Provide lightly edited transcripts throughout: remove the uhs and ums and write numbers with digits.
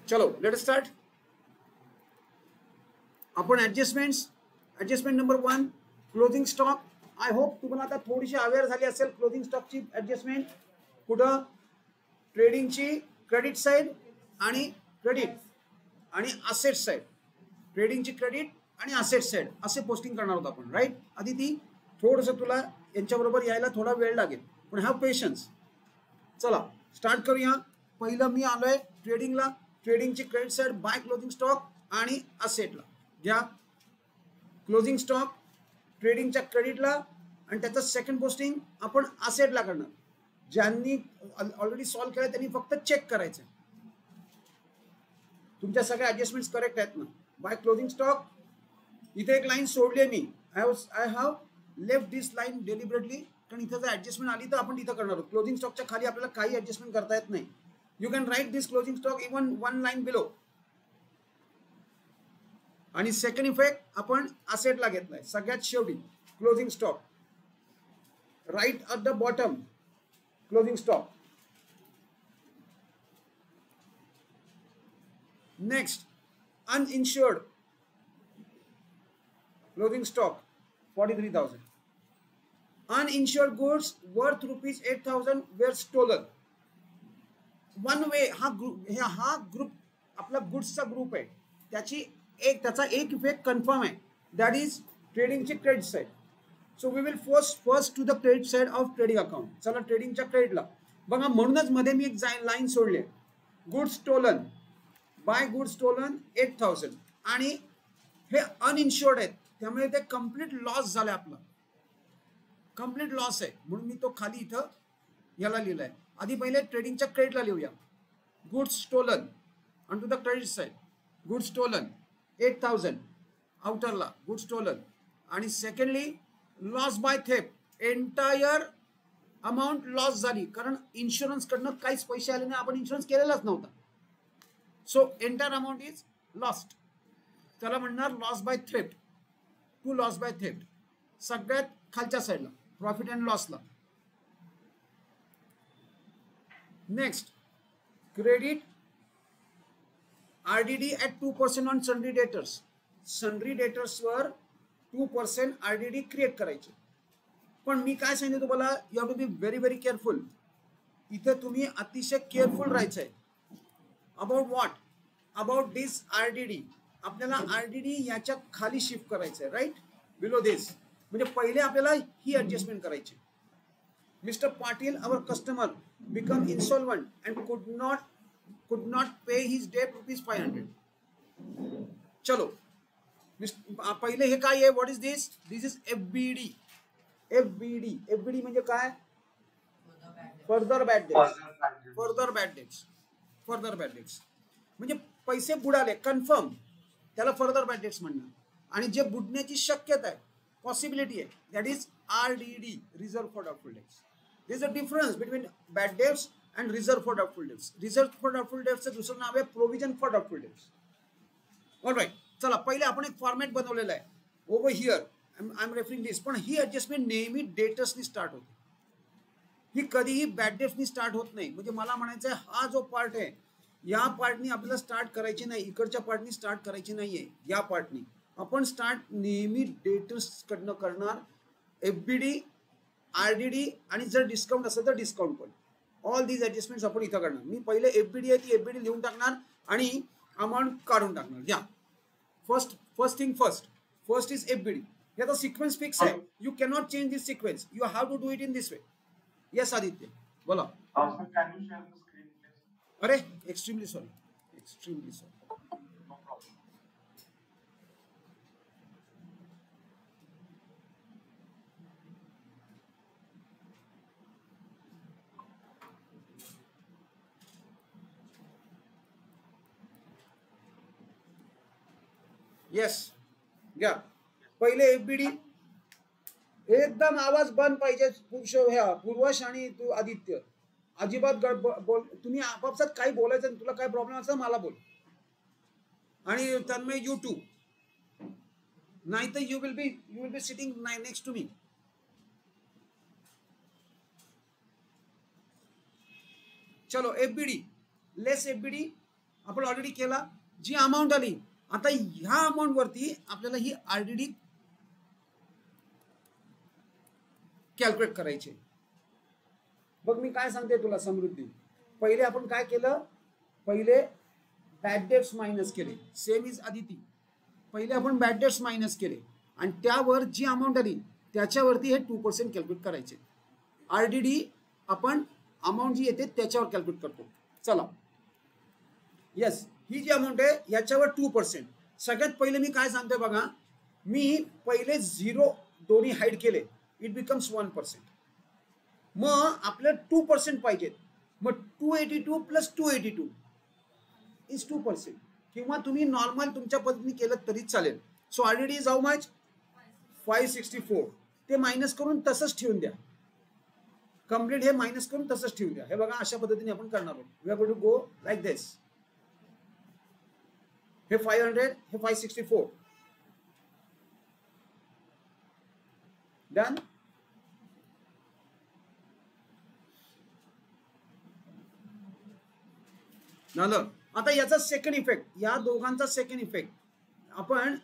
चलो let start. आपण adjustment number 1 closing stock. I hope तुम्हाला आता थोडीशी अवेअर झाली असेल क्लोजिंग स्टॉकची ऍडजस्टमेंट. कुठं ट्रेडिंगची क्रेडिट साइड आणि क्रेडिट आणि असेट साइड. ट्रेडिंगची क्रेडिट आणि असेट साइड असे पोस्टिंग करणार आहोत आपण, राईट. आधी ती थोडंसं तुला यांच्याबरोबर यायला थोडा वेळ लागेल, पण हॅव पेशन्स. चला स्टार्ट करूया. पहिलं मी आलोय ट्रेडिंगला. ट्रेडिंगची credit side by closing stock आणि असेटला घ्या. क्लोजिंग स्टॉक ट्रेडिंगच्या क्रेडिटला आणि त्याचं सेकंड पोस्टिंग आपण असेटला करणार. ज्यांनी ऑलरेडी सॉल्व्ह केलं त्यांनी फक्त चेक करायचं तुमच्या सगळ्या ऍडजस्टमेंट्स करेक्ट आहेत ना. बाय क्लोजिंग स्टॉक इथे एक लाईन सोडली आहे मी. I have left this line deliberately, कारण इथे जर ऍडजस्टमेंट आली तर आपण तिथं करणार आहोत. क्लोजिंग स्टॉकच्या खाली आपल्याला काही ऍडजस्टमेंट करता येत नाही. You can write this closing stock even 1 line below. आणि सेकंड इफेक्ट आपण असेटला घेतलाय सगळ्यात शेवटी. Closing stock right at the bottom. Closing stock. Next uninsured closing stock 43,000. Uninsured goods worth ₹8,000 were stolen. One way हा ग्रुप आपला गुड्सचा group आहे. त्याचा एक इफेक्ट कन्फर्म आहे. दॅट इज ट्रेडिंगची credit side. So we will first to the credit side of trading account. चला ट्रेडिंगच्या क्रेडिटला बघा. म्हणूनच मध्ये मी एक लाईन सोडली. Goods stolen by goods stolen 8,000 आणि हे अनइन्श्योर्ड आहेत त्यामुळे ते कम्प्लीट लॉस झालं. आपलं कम्प्लीट लॉस आहे म्हणून मी तो खाली इथं याला लिहिलाय. आधी पहिले ट्रेडिंगच्या क्रेडिटला लिहूया. Goods stolen on to the credit side. Goods stolen 8,000 आउटरला गुड्स स्टोलन. आणि secondly loss by theft. Entire amount loss झाली कारण इन्शुरन्स कडनं काहीच पैसे आले नाही. आपण इन्शुरन्स केलेलाच नव्हता. So entire amount is lost. त्याला म्हणणार loss by theft. To loss by theft सगळ्यात खालच्या साईडला प्रॉफिट अँड लॉसला. Next credit RDD at 2% on sundry debtors. Sundry डेटर्सवर 2% आरडीडी क्रिएट करायचे. पण मी काय सांगितलं तुम्हाला, you have to be very very careful. इथे तुम्ही अतिशय केअरफुल राहायचं आहे. About what? About this RDD. आपल्याला आरडीडी याच्या खाली शिफ्ट करायचं आहे, राईट, बिलो दिस. म्हणजे पहिले आपल्याला ही ऍडजस्टमेंट करायची. Mister Patil our customer become insolvent and could not pay his debt ₹500. चलो पहिले हे काय आहे? What is this? This is FBD. FBD म्हणजे काय? Further bad debts. म्हणजे पैसे बुडाले कन्फर्म, त्याला फर्दर बॅड डेट्स म्हणणार. आणि जे बुडण्याची शक्यता आहे, पॉसिबिलिटी आहे, that is RDD, reserve for doubtful debts. There is a difference between bad debts and reserve for doubtful debts. Reserve for doubtful डेट्सचं दुसरं नाव आहे provision for doubtful debts. Alright. चला पहिले आपण एक फॉर्मॅट बनवलेला आहे over here. I am referring this. पण ही ऍडजस्टमेंट नेहमी डेटर्सनी स्टार्ट होते. ही कधीही बॅड डेट्सनी स्टार्ट होत नाही. म्हणजे मला म्हणायचं आहे हा जो पार्ट आहे या पार्टनी आपल्याला स्टार्ट करायची नाही, इकडच्या पार्टनी स्टार्ट करायची नाहीये. या पार्टनी आपण स्टार्ट नेहमी डेटर्स कडनं करणार. एफबीडी, आरडीडी आणि जर डिस्काउंट असेल तर डिस्काउंट पण. ऑल दीज ऍडजस्टमेंट्स आपण इथं करणार. मी पहिले एफबीडी आहे ती एफबीडी लिहून टाकणार आणि अमाऊंट काढून टाकणार. या first thing first is FBD. याचा सिक्वेन्स फिक्स आहे. You cannot change this sequence. You have to do it in this way. Yes Aditya बोला. अरे एक्स्ट्रीमली सॉरी. येस घ्या. पहिले एफबीडी. एकदम आवाज बंद पाहिजे. पूर्वश आणि तू आदित्य अजिबात बोल. तुम्ही आपापसात काही बोलायचं, तुला काय प्रॉब्लेम असेल मला बोल. आणि तन्मय यू टू. नाही तर you will be sitting next to me. चलो एफबीडी, लेस एफबीडी आपण ऑलरेडी केला. जी अमाऊंट आली, आता ह्या अमाऊंट वरती आपल्याला ही आरडीडी कॅल्क्युलेट करायची. बघ मी काय सांगते तुला समृद्धी, पहिले आपण काय केलं, पहिले बॅड डेट्स मायनस केले, सेम इज आदिती. पहिले आपण बॅड डेट्स मायनस केले आणि त्यावर जी अमाऊंट आली त्याच्यावरती हे 2% कॅल्क्युलेट करायचे. आरडीडी आपण अमाऊंट जी येते त्याच्यावर कॅल्क्युलेट करतो. चला यस, ही जी अमाऊंट आहे याच्यावर 2%. सगळ्यात पहिले मी काय सांगतोय बघा, मी पहिले 0 दोन्ही हाईड केले, इट बिकम्स 1%. मग आपल्याला 2% पाहिजेत, मग 282 प्लस 282 इज 2%. किंवा तुम्ही नॉर्मल तुमच्या पद्धतीने केलं तरी चालेल. So RDD is how much, 564. ते मायनस करून तसंच ठेवून द्या, कम्प्लीट हे मायनस करून तसंच ठेवून द्या. हे बघा अशा पद्धतीने आपण करणार आहोत. We are going to go like this. हे 500, हे 564. डन. झालं. आता याचा सेकंड इफेक्ट, या दोघांचा सेकंड इफेक्ट, आपण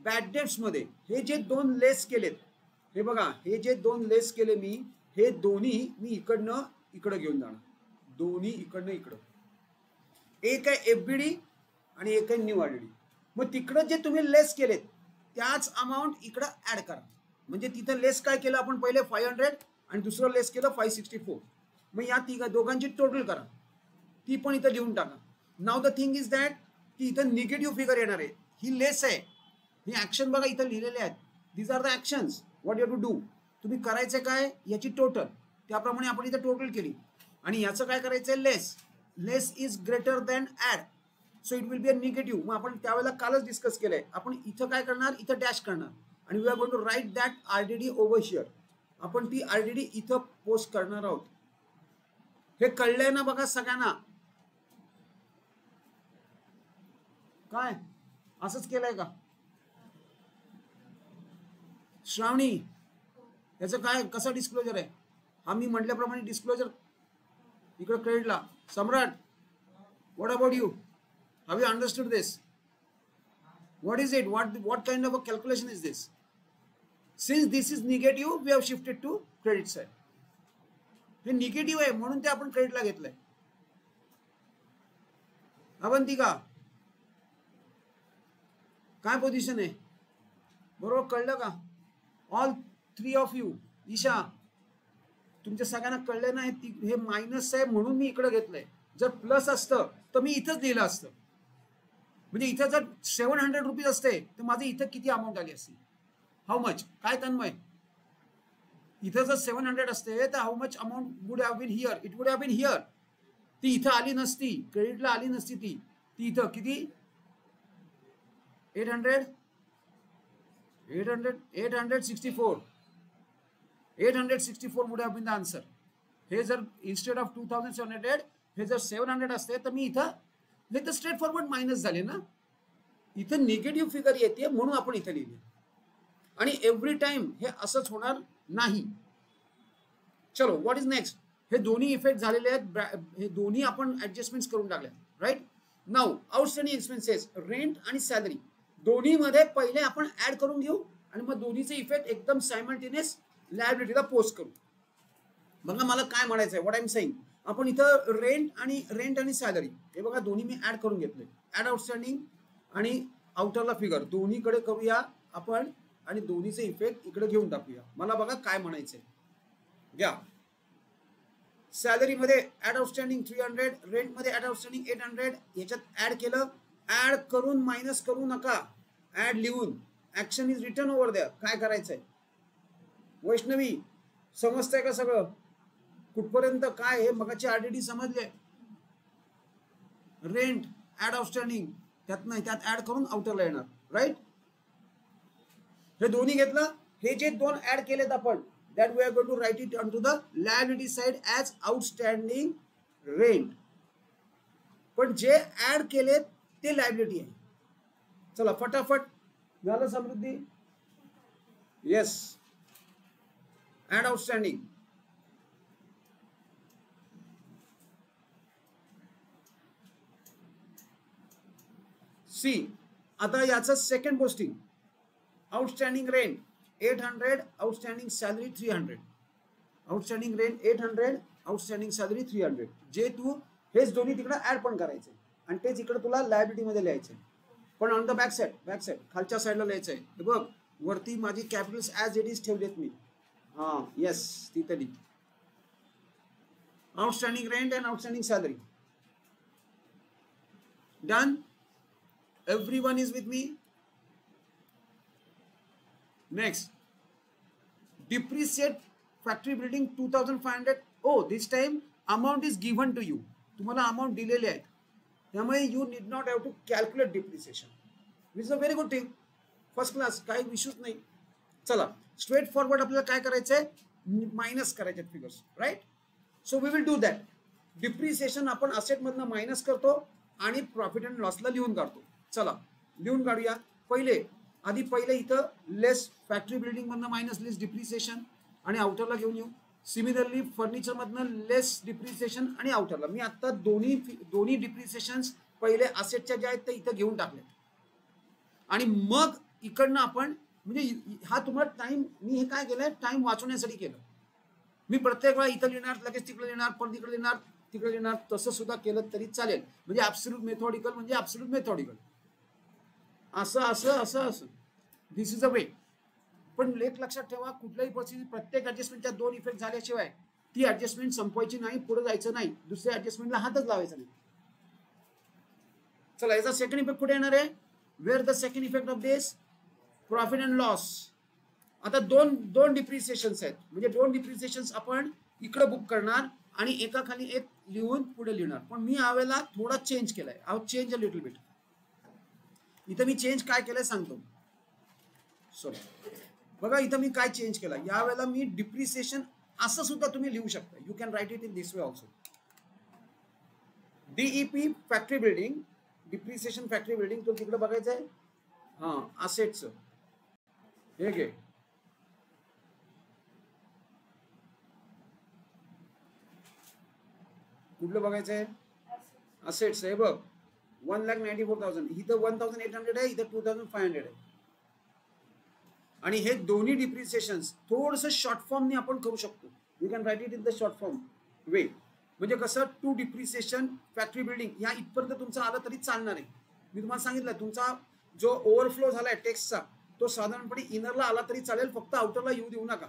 बॅड डेट्स मध्ये हे जे 2 लेस केलेत, हे बघा हे जे 2 लेस केले मी, हे दोन्ही मी इकडनं इकडं घेऊन जाणार, दोन्ही इकडनं इकडं. एक आहे एफबीडी आणि एक आहे न्यू आरडीडी. मग तिकडं जे तुम्ही लेस केलेत त्याच अमाऊंट इकडं ऍड करा. म्हणजे तिथं लेस काय केलं आपण, पहिले 500 आणि दुसरं लेस केलं 564. मग या दोघांची टोटल करा, ती पण इथं लिहून टाका. नाव द थिंग इज दॅट की इथं निगेटिव्ह फिगर येणार आहे, ही लेस आहे. ही ऍक्शन बघा इथं लिहिलेले आहेत, these are the actions what you to do. तुम्ही करायचं काय, याची टोटल, त्याप्रमाणे आपण इथं टोटल केली. आणि याचं काय करायचंय, less. Less is greater than add, so it will be a negative. मग आपण त्यावेळेला कालच डिस्कस केलंय, आपण इथं काय करणार, इथं डॅश करणार आणि we are going to write that RDD over here. आपण ती आरडीडी इथं पोस्ट करणार आहोत. हे कळलंय ना बघा सगळ्यांना, काय असंच केलंय का श्रावणी? याचं काय कसं डिस्क्लोजर आहे, हा मी म्हटल्याप्रमाणे डिस्क्लोजर इकडे क्रेडिटला. Samrat, what about you, have you understood this? What is it, what kind of a calculation is this? Since this is negative we have shifted to credit side. हे निगेटिव्ह आहे म्हणून ते आपण क्रेडिटला घेतलंय. अवंतिका, काय पोझिशन आहे, बरोबर कळलं का? All 3 of you. ईशा, तुमच्या सगळ्यांना कळलं नाही, हे मायनस आहे म्हणून मी इकडे घेतलंय. जर प्लस असतं तर मी इथंच लिहिलं असतं. म्हणजे इथं जर 700 रुपीज असते तर माझं इथं किती अमाऊंट आली असती, हाऊ मच? काय तन्मय, इथं जर 700 असते तर how much amount would have been here, it would have been here. ती इथं आली नसती, क्रेडिटला आली नसती, ती इथं किती 800 864 would have been the answer. हे जर instead of 2700 हे जर 700 असते तर मी इथं हे तर स्ट्रेट फॉरवर्ड मायनस झाले ना. इथं निगेटिव्ह फिगर येते म्हणून आपण इथं लिहिले. आणि एव्हरी टाइम हे असंच होणार नाही. चलो व्हॉट इज नेक्स्ट. हे दोन्ही इफेक्ट झालेले आहेत, हे दोन्ही आपण ऍडजस्टमेंट्स करून टाकले, right. Now outstanding expenses, rent आणि सॅलरी दोन्ही मध्ये पहिले आपण ऍड करून घेऊ आणि मग दोन्हीचे इफेक्ट एकदम सायमल्टेनियस लायबिलिटीला पोस्ट करू. बघा मला काय म्हणायचं आहे, व्हॉट आय एम सेइंग. आपण इथं रेंट आणि सॅलरी हे बघा दोन्ही मी ऍड करून घेतले. ऍड आउटस्टँडिंग आणि आउटरला फिगर दोन्हीकडे करूया आपण आणि दोन्हीचे इफेक्ट इकडे घेऊन टाकूया. मला बघा काय म्हणायचंय, घ्या. सॅलरी मध्ये ऍड आउटस्टँडिंग 300, रेंट मध्ये ऍड आउटस्टँडिंग 800. याच्यात ऍड केलं, ऍड करून मायनस करू नका, ऍड लिहून. Action is return over there. काय करायचंय वैष्णवी, समजतंय का सगळं कुठपर्यंत? काय हे मगाची आरडीडी समजले. रेंट ऍड आउटस्टँडिंग त्यात नाही, त्यात ऍड करून आउटरला येणार, राईट. हे दोन्ही घेतलं. हे जे दोन ऍड केलेत आपण, that we are going to write it onto the liability side as outstanding rent. पण जे ऍड केले ते लायबिलिटी आहे. चला फटाफट झालं Samruddhi. Yes, add outstanding. See आता याचं second posting, outstanding rent 800, outstanding salary 300, outstanding rent 800, outstanding salary 300. जे तू हेच दोन्ही तिकडे ऍड पण करायचे आणि तेच इकडे तुला लायबिलिटी मध्ये लिहायचे, पण ऑन द बॅक साइड खालच्या साईडला लिहायचं आहे. हे बघ वरती माझी कॅपिटल्स ॲज इट इज ठेवलेत मी. हां येस तिथे लिह outstanding rent and outstanding salary. Done. Everyone is with me. Next, depreciate factory building 2500. Oh this time amount is given to you. तुम्हाला अमाऊंट दिलेले आहेत, त्यामुळे you need not have to calculate depreciation. Which is a very good thing. First class, काही issues नाही. चला straightforward आपल्याला काय करायचंय, मायनस करायचे figures, right. So we will do that. Depreciation आपण असेट मधनं मायनस करतो आणि प्रॉफिट अँड लॉसला लिहून काढतो. चला लिहून काढूया. पहिले इथं लेस फॅक्टरी बिल्डिंग मधनं मायनस लेस डिप्रिसिएशन आणि आउटरला घेऊन येऊ. सिमिलरली फर्निचर मधनं लेस डिप्रिसिएशन आणि आउटरला. मी आता दोन्ही डिप्रिसिएशन पहिले असेटच्या ज्या आहेत ते इथं घेऊन टाकले आणि मग इकडनं आपण म्हणजे हा तुम्हाला टाइम, मी हे काय केलंय टाइम वाचवण्यासाठी केलं. मी प्रत्येक वेळा इथं लिहिणार, लगेच तिकडे लिहिणार, पण तिकडे लिहिणार, तसं सुद्धा केलं तरी चालेल. म्हणजे ऍब्सोल्यूट मेथॉडिकल म्हणजे ऍब्सोल्यूट मेथॉडिकल. असं दिस इज अ वे. पण लेख लक्षात ठेवा, कुठल्याही परिस्थितीत प्रत्येक ऍडजस्टमेंटच्या 2 इफेक्ट झाल्याशिवाय ती ऍडजस्टमेंट संपवायची नाही, पुढे जायचं नाही, दुसऱ्या ऍडजस्टमेंटला हातच लावायचा नाही. चला याचा सेकंड इफेक्ट कुठे येणार आहे, where the second effect of this profit and loss. आता दोन डिप्रिसिएशन्स आहेत, म्हणजे 2 डिप्रिसिएशन्स आपण इकडे बुक करणार आणि एका खाली एक लिहून पुढे लिहिणार. पण मी यावेळेला थोडा चेंज केलाय. I have change a little bit. इथं मी चेंज काय केलंय सांगतो. सॉरी बघा इथं मी काय चेंज केलं. यावेळेला मी डिप्रिसिएशन असं सुद्धा तुम्ही लिहू शकता. You can write it in this way also. DEP factory building, depreciation factory building, तो तिकडे बघायचं आहे. हां असेटचं हे घे. कुठलं बघायचं आहे, असेट्स आहे बघ. 1,94,000. इथं 1,800 आहे, इथं 2,500 आहे. आणि हे दोन्ही डिप्रिसिएशन थोडंसं शॉर्ट फॉर्मने आपण करू शकतो. You can write it in the short form way. म्हणजे कसं, टू डिप्रिसिएशन फॅक्टरी बिल्डिंग या इथपर्यंत तुमचं आलं तरी चालणार आहे. मी तुम्हाला सांगितलं तुमचा जो ओव्हरफ्लो झालाय टेक्स्टचा तो साधारणपणे इनरला आला तरी चालेल, फक्त आउटरला येऊ देऊ नका.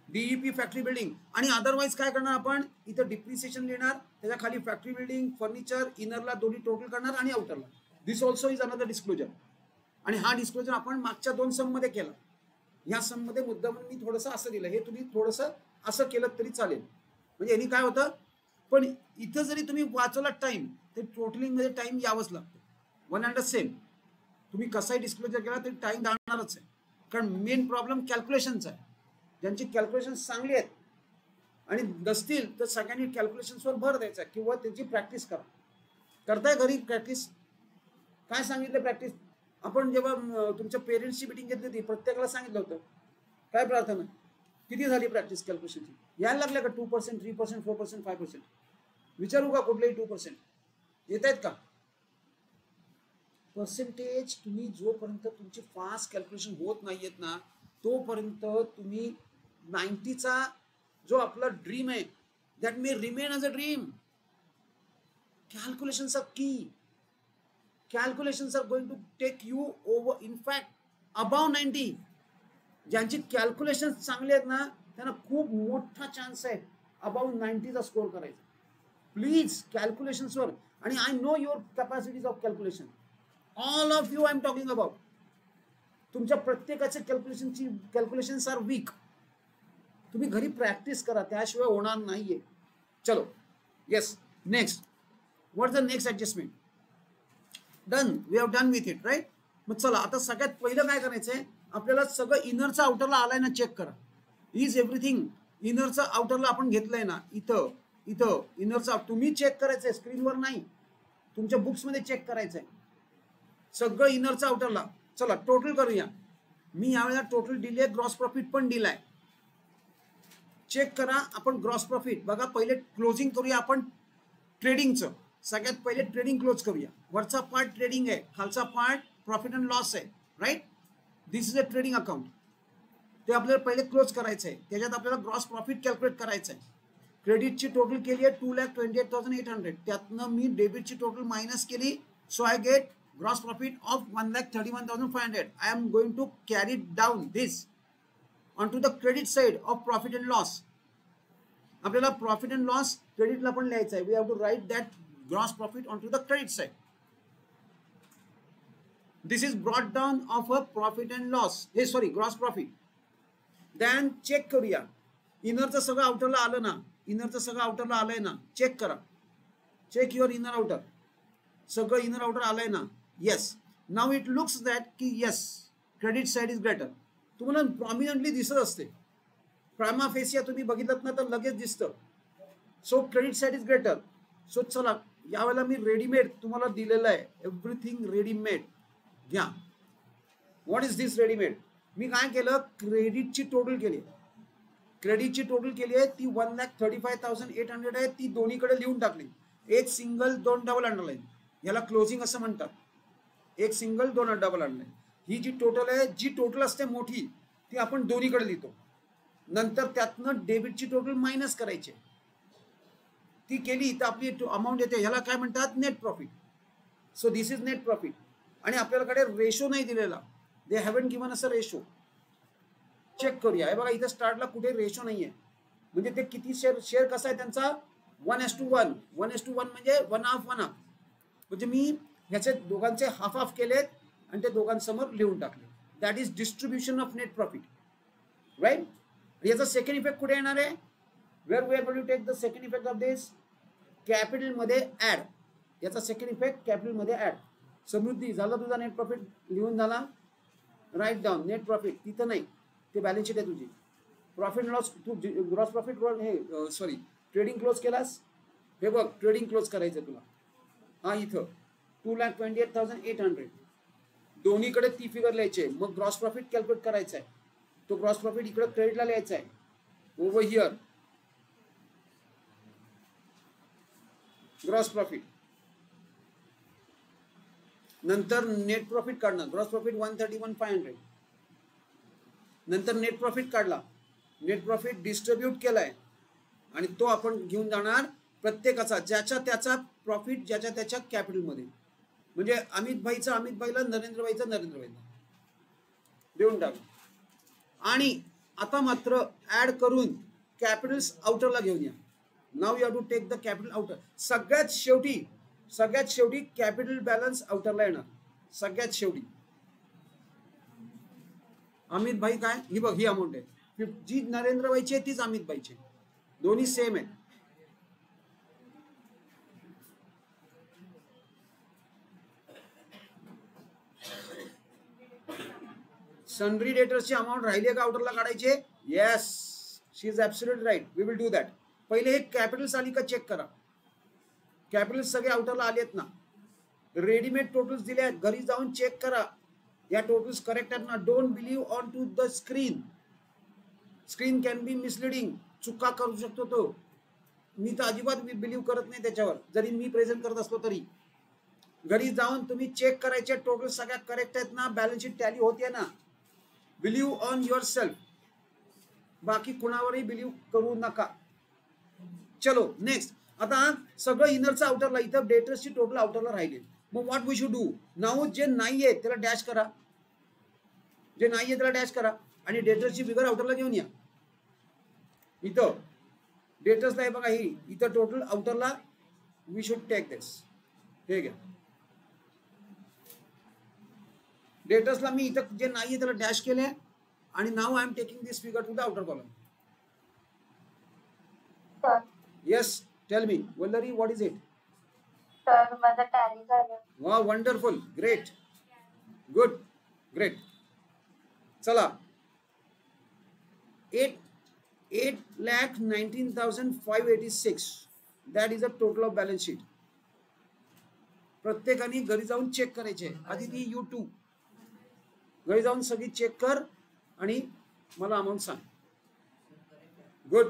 DEP factory building. आणि अदरवाईज काय करणार आपण, इथं डिप्रिसिएशन लिहिणार, त्याच्या खाली फॅक्टरी बिल्डिंग, फर्निचर, इनरला दोन्ही टोटल करणार आणि आउटरला. दिस ऑल्सो इज अनदर डिस्क्लोजर. आणि हा डिस्क्लोजर आपण मागच्या 2 सम मध्ये केला. या सम मध्ये मुद्दाम मी थोडंसं असं दिलं, हे तुम्ही थोडंसं असं केलं तरी चालेल. म्हणजे यांनी काय होतं, पण इथं जरी तुम्ही वाचवला टाइम, ते टोटलिंग मध्ये टाइम यावंच लागतं. One and the same. तुम्ही कसाही डिस्क्लोजर केला तरी टाइम जाणारच आहे, कारण मेन प्रॉब्लेम कॅल्क्युलेशनचा आहे. ज्यांची कॅल्क्युलेशन चांगली आहेत आणि नसतील तर सगळ्यांनी कॅल्क्युलेशन्सवर भर द्यायचा किंवा त्यांची प्रॅक्टिस करा. करताय घरी प्रॅक्टिस? काय सांगितलं प्रॅक्टिस? आपण जेव्हा तुमच्या पेरेंट्सची मीटिंग घेतली होती, प्रत्येकाला सांगितलं होतं काय प्रार्थना, किती झाली प्रॅक्टिस कॅल्क्युलेशनची? यायला लागल्या का 2%, 3%, 4%, 5%? विचारू का कुठलेही 2% येत आहेत का? पर्सेंटेज तुम्ही जोपर्यंत तुमची फास्ट कॅल्क्युलेशन होत नाहीयेत ना, तोपर्यंत तुम्ही 90चा जो आपला ड्रीम आहे that may remain as a dream. Calculations are key. Calculations are going to take you over, in fact above 90. ज्यांची कॅल्क्युलेशन चांगले आहेत ना त्यांना खूप मोठा चान्स आहे अबाव 90चा स्कोर करायचा. प्लीज कॅल्क्युलेशन्सवर. आणि I know your capacities of calculation. All of you I am talking about. तुमच्या प्रत्येकाचे कॅल्क्युलेशन्स आर वीक. तुम्ही घरी प्रॅक्टिस करा, त्याशिवाय होणार नाहीये. चलो yes. Next, what the next adjustment? Done, we have done with it, right. मग चला आता सगळ्यात पहिलं काय करायचंय, आपल्याला सगळं इनरचा आउटरला आलाय ना चेक करा. इज एव्हरीथिंग इनरचा आउटरला आपण घेतलंय ना, इथं इनरचा तुम्ही चेक करायचंय, स्क्रीनवर नाही, तुमच्या बुक्समध्ये चेक करायचंय सगळं इनरचा आउटरला. चला टोटल करूया. मी यावेळेला टोटल दिले, ग्रॉस प्रॉफिट पण दिलाय. चेक करा आपण ग्रॉस प्रॉफिट. बघा पहिले क्लोजिंग करूया आपण ट्रेडिंगचं. सगळ्यात पहिले ट्रेडिंग क्लोज करूया. वरचा पार्ट ट्रेडिंग आहे, खालचा पार्ट प्रॉफिट अँड लॉस आहे. Right, this is a trading account. ते आपल्याला पहिले क्लोज करायचं आहे. त्याच्यात आपल्याला ग्रॉस प्रॉफिट कॅल्क्युलेट करायचं आहे. क्रेडिटची टोटल केली आहे 2,28,800. त्यातनं मी डेबिटची टोटल मायनस केली. So I get gross profit of 1,31,500. I am going to carry down this on to the credit side of profit and loss. आपल्याला प्रॉफिट अँड लॉस क्रेडिटला पण लिहायचं आहे. We have to write that gross profit on to the credit side. This is brought down of a profit and loss, हे sorry gross profit. Then check करूया, इनरचं सगळं आउटरला आलं ना, इनरचं सगळं आउटरला आलंय ना, चेक करा. Check your inner outer. सगळं इनर आउटर आलंय ना. Yes, now it looks that की yes credit side is greater. तुम्हाला प्रॉमिनंटली दिसत असते. प्रायमा फेसिया तुम्ही बघितलं ना तर लगेच दिसतं. So credit side is greater. So चला यावेळेला मी रेडीमेड तुम्हाला दिलेलं आहे. एव्हरीथिंग रेडीमेड घ्या. What is this readymade? मी काय केलं, क्रेडिटची टोटल केली. क्रेडिटची टोटल केली आहे ती 1,35,800 आहे. ती दोन्हीकडे लिहून टाकली. एक सिंगल, दोन डबल अंडरलाईन. याला क्लोजिंग असं म्हणतात. एक सिंगल, दोन डबल अंडरलाईन. ही जी टोटल आहे, जी टोटल असते मोठी ती आपण दोन्हीकडे लिहितो. नंतर त्यातनं डेबिटची टोटल मायनस करायची. ती केली तर आपली अमाऊंट येते. ह्याला काय म्हणतात, net profit. So this is net profit. आणि आपल्याकडे रेशो नाही दिलेला. They haven't given us a ratio. Check करूया. हे बघा इथे स्टार्टला कुठे रेशो नाहीये. म्हणजे ते किती शेअर कसा आहे त्यांचा, 1:1. 1:1 म्हणजे 1/2. म्हणजे मी ह्याचे दोघांचे हाफ हाफ केलेत आणि ते दोघांसमोर लिहून टाकले. That is distribution of net profit. Right. याचा सेकंड इफेक्ट कुठे येणार आहे, where we are going to take the second effect of this, capital मध्ये ऍड. याचा सेकंड इफेक्ट कॅपिटल मध्ये ऍड. समृद्धी झाला तुझा नेट प्रॉफिट लिहून झाला. Write down net profit. तिथं नाही, ते बॅलन्स शीट आहे तुझी. प्रॉफिट लॉस तू ग्रॉस प्रॉफिट हे सॉरी ट्रेडिंग क्लोज केलास. हे बघ ट्रेडिंग क्लोज करायचं तुला. हा इथं 2,28,800. दोन्हीकडे ती फिगर लिहायची. मग ग्रॉस प्रॉफिट कॅल्क्युलेट करायचा आहे. तो ग्रॉस प्रॉफिट इकडे क्रेडिटला लिहायचा आहे. Over here gross profit. नंतर नेट प्रॉफिट काढणार. Gross profit 131,500. नंतर नेट प्रॉफिट काढला. नेट प्रॉफिट डिस्ट्रीब्यूट केलाय आणि तो आपण घेऊन जाणार प्रत्येकाचा ज्याच्या त्याचा प्रॉफिट ज्याच्या त्याच्या कॅपिटलमध्ये. म्हणजे अमित भाईला, नरेंद्र भाईला देऊन टाक. आणि आता मात्र ऍड करून कॅपिटल्स आउटरला घेऊन या. Now you have to take the capital outer. सगळ्यात शेवटी कॅपिटल बॅलन्स आउटरला येणार. सगळ्यात शेवटी अमित भाई काय, ही बघ ही अमाऊंट आहे. जी नरेंद्र भाईची आहे तीच अमित भाईची. दोन्ही सेम आहे. सनरी डेटर्सची अमाऊंट राहिली का आउटरला काढायचे. Yes, she is absolutely right. We will do that. पहिले हे कॅपिटल्स आली का चेक करा. कॅपिटल्स सगळे आउटरला आलेत ना. रेडीमेड टोटल्स दिले आहेत. घरी जाऊन चेक करा या टोटल्स करेक्ट आहेत ना. Don't believe on to the screen. Screen can be misleading. चुका करू शकतो तो. मी तर अजिबात बिलीव्ह करत नाही त्याच्यावर, जरी मी प्रेझेंट करत असलो तरी. घरी जाऊन तुम्ही चेक करायचे टोटल सगळ्या करेक्ट आहेत ना, बॅलन्स शीट टॅली होते ना. Believe on your self. बाकी कुणावरही बिलीव्ह करू नका. चलो नेक्स्ट. आता सगळं इनरचं आउटरला, इथं डेटर्सची टोटल आउटरला राहिले. मग what we should do now. जे नाहीये त्याला डॅश करा. जे नाहीये त्याला डॅश करा आणि डेटर्सची फिगर आउटरला घेऊन या. इथं डेटर्सला आहे बघा, ही इथं टोटल आउटरला वी शुड टेक दिस. हे घ्या डेटर्सला. मी इथं जे नाहीये त्याला डॅश केले आणि now I am taking this figure to the outer column. Yes, tell me Vallari, what is it. Sir माझा टॅली झालं. वा, वंडरफुल, ग्रेट, गुड, ग्रेट. चला 8,19,586. That is a total of balance sheet. प्रत्येकाने घरी जाऊन चेक करायचे. आधी ती U2 घरी जाऊन सगळी चेक कर आणि मला अमाऊंट सांग. गुड.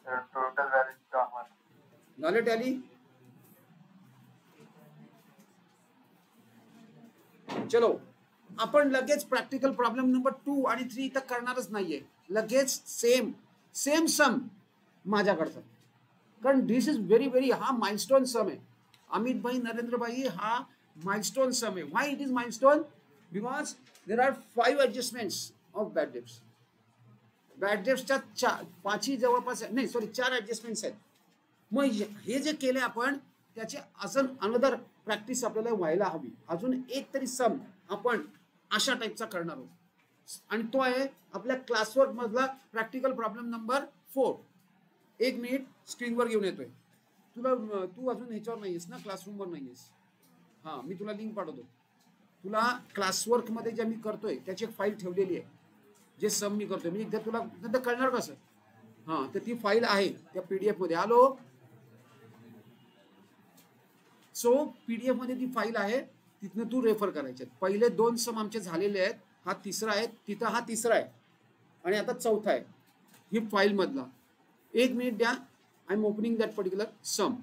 टोटल बॅलन्स झालं टॅली. चलो आपण लगेच प्रॅक्टिकल प्रॉब्लेम नंबर 2 आणि 3 इथं करणारच नाहीये. लगेच सेम सम माझ्याकडचा, कारण दिस इज व्हेरी हा माइलस्टोन सम आहे. अमित भाई, नरेंद्र भाई, हा माइलस्टोन सम आहे. Why it is milestone? Because there are 5 adjustments of bad debts. Bad डेट्सच्या 5 जवळपास नाही, सॉरी 4 ऍडजस्टमेंट्स आहेत. मग हे जे केले आपण त्याचे अजून अनदर प्रॅक्टिस आपल्याला व्हायला हवी. अजून एक तरी सम आपण अशा टाईपचा करणार आहोत, आणि तो आहे आपल्या क्लासवर्क मधला प्रॅक्टिकल प्रॉब्लेम नंबर 4. 1 मिनिट स्क्रीनवर घेऊन येतोय. तू अजून ह्याच्यावर नाहीयेस ना, क्लासरूमवर नाहीयेस. हा, मी तुला लिंक पाठवतो. तुला क्लासवर्क मध्ये जे मी करतोय त्याची एक फाईल ठेवलेली आहे, जे सम मी करतोय. म्हणजे एकदा तुला नंतर कळणार कसं. हा, तर ती फाईल आहे त्या पीडीएफ मध्ये. आलो. सो पीडीएफ मध्ये ती फाईल आहे, तिथनं तू रेफर करायचे. पहिले 2 सम आमचे झालेले आहेत. हा तिसरा आहे, तिथं हा तिसरा आहे, आणि आता चौथा आहे ही फाईल मधला. 1 मिनिट द्या. I am opening that particular sum.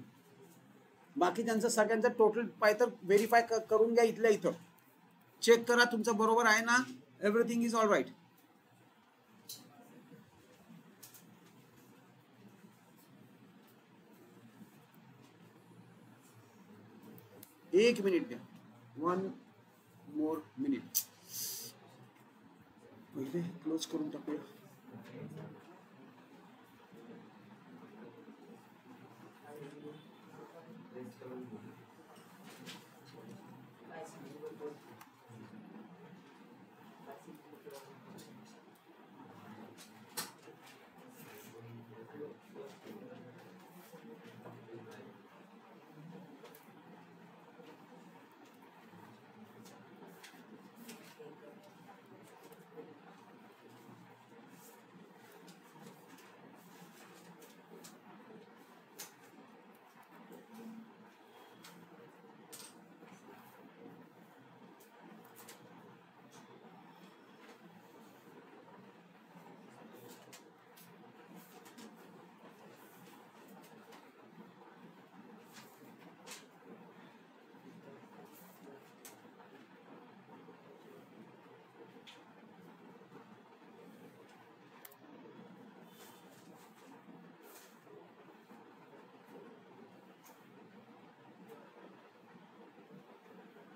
बाकी त्यांचं सगळ्यांचं टोटल पाहिजे तर व्हेरीफाय करून घ्या. इथल्या इथं चेक करा तुमचं बरोबर आहे ना. Everything is all right. एक मिनिट द्या. 1 more minute. पहिले क्लोज करून टाकूया.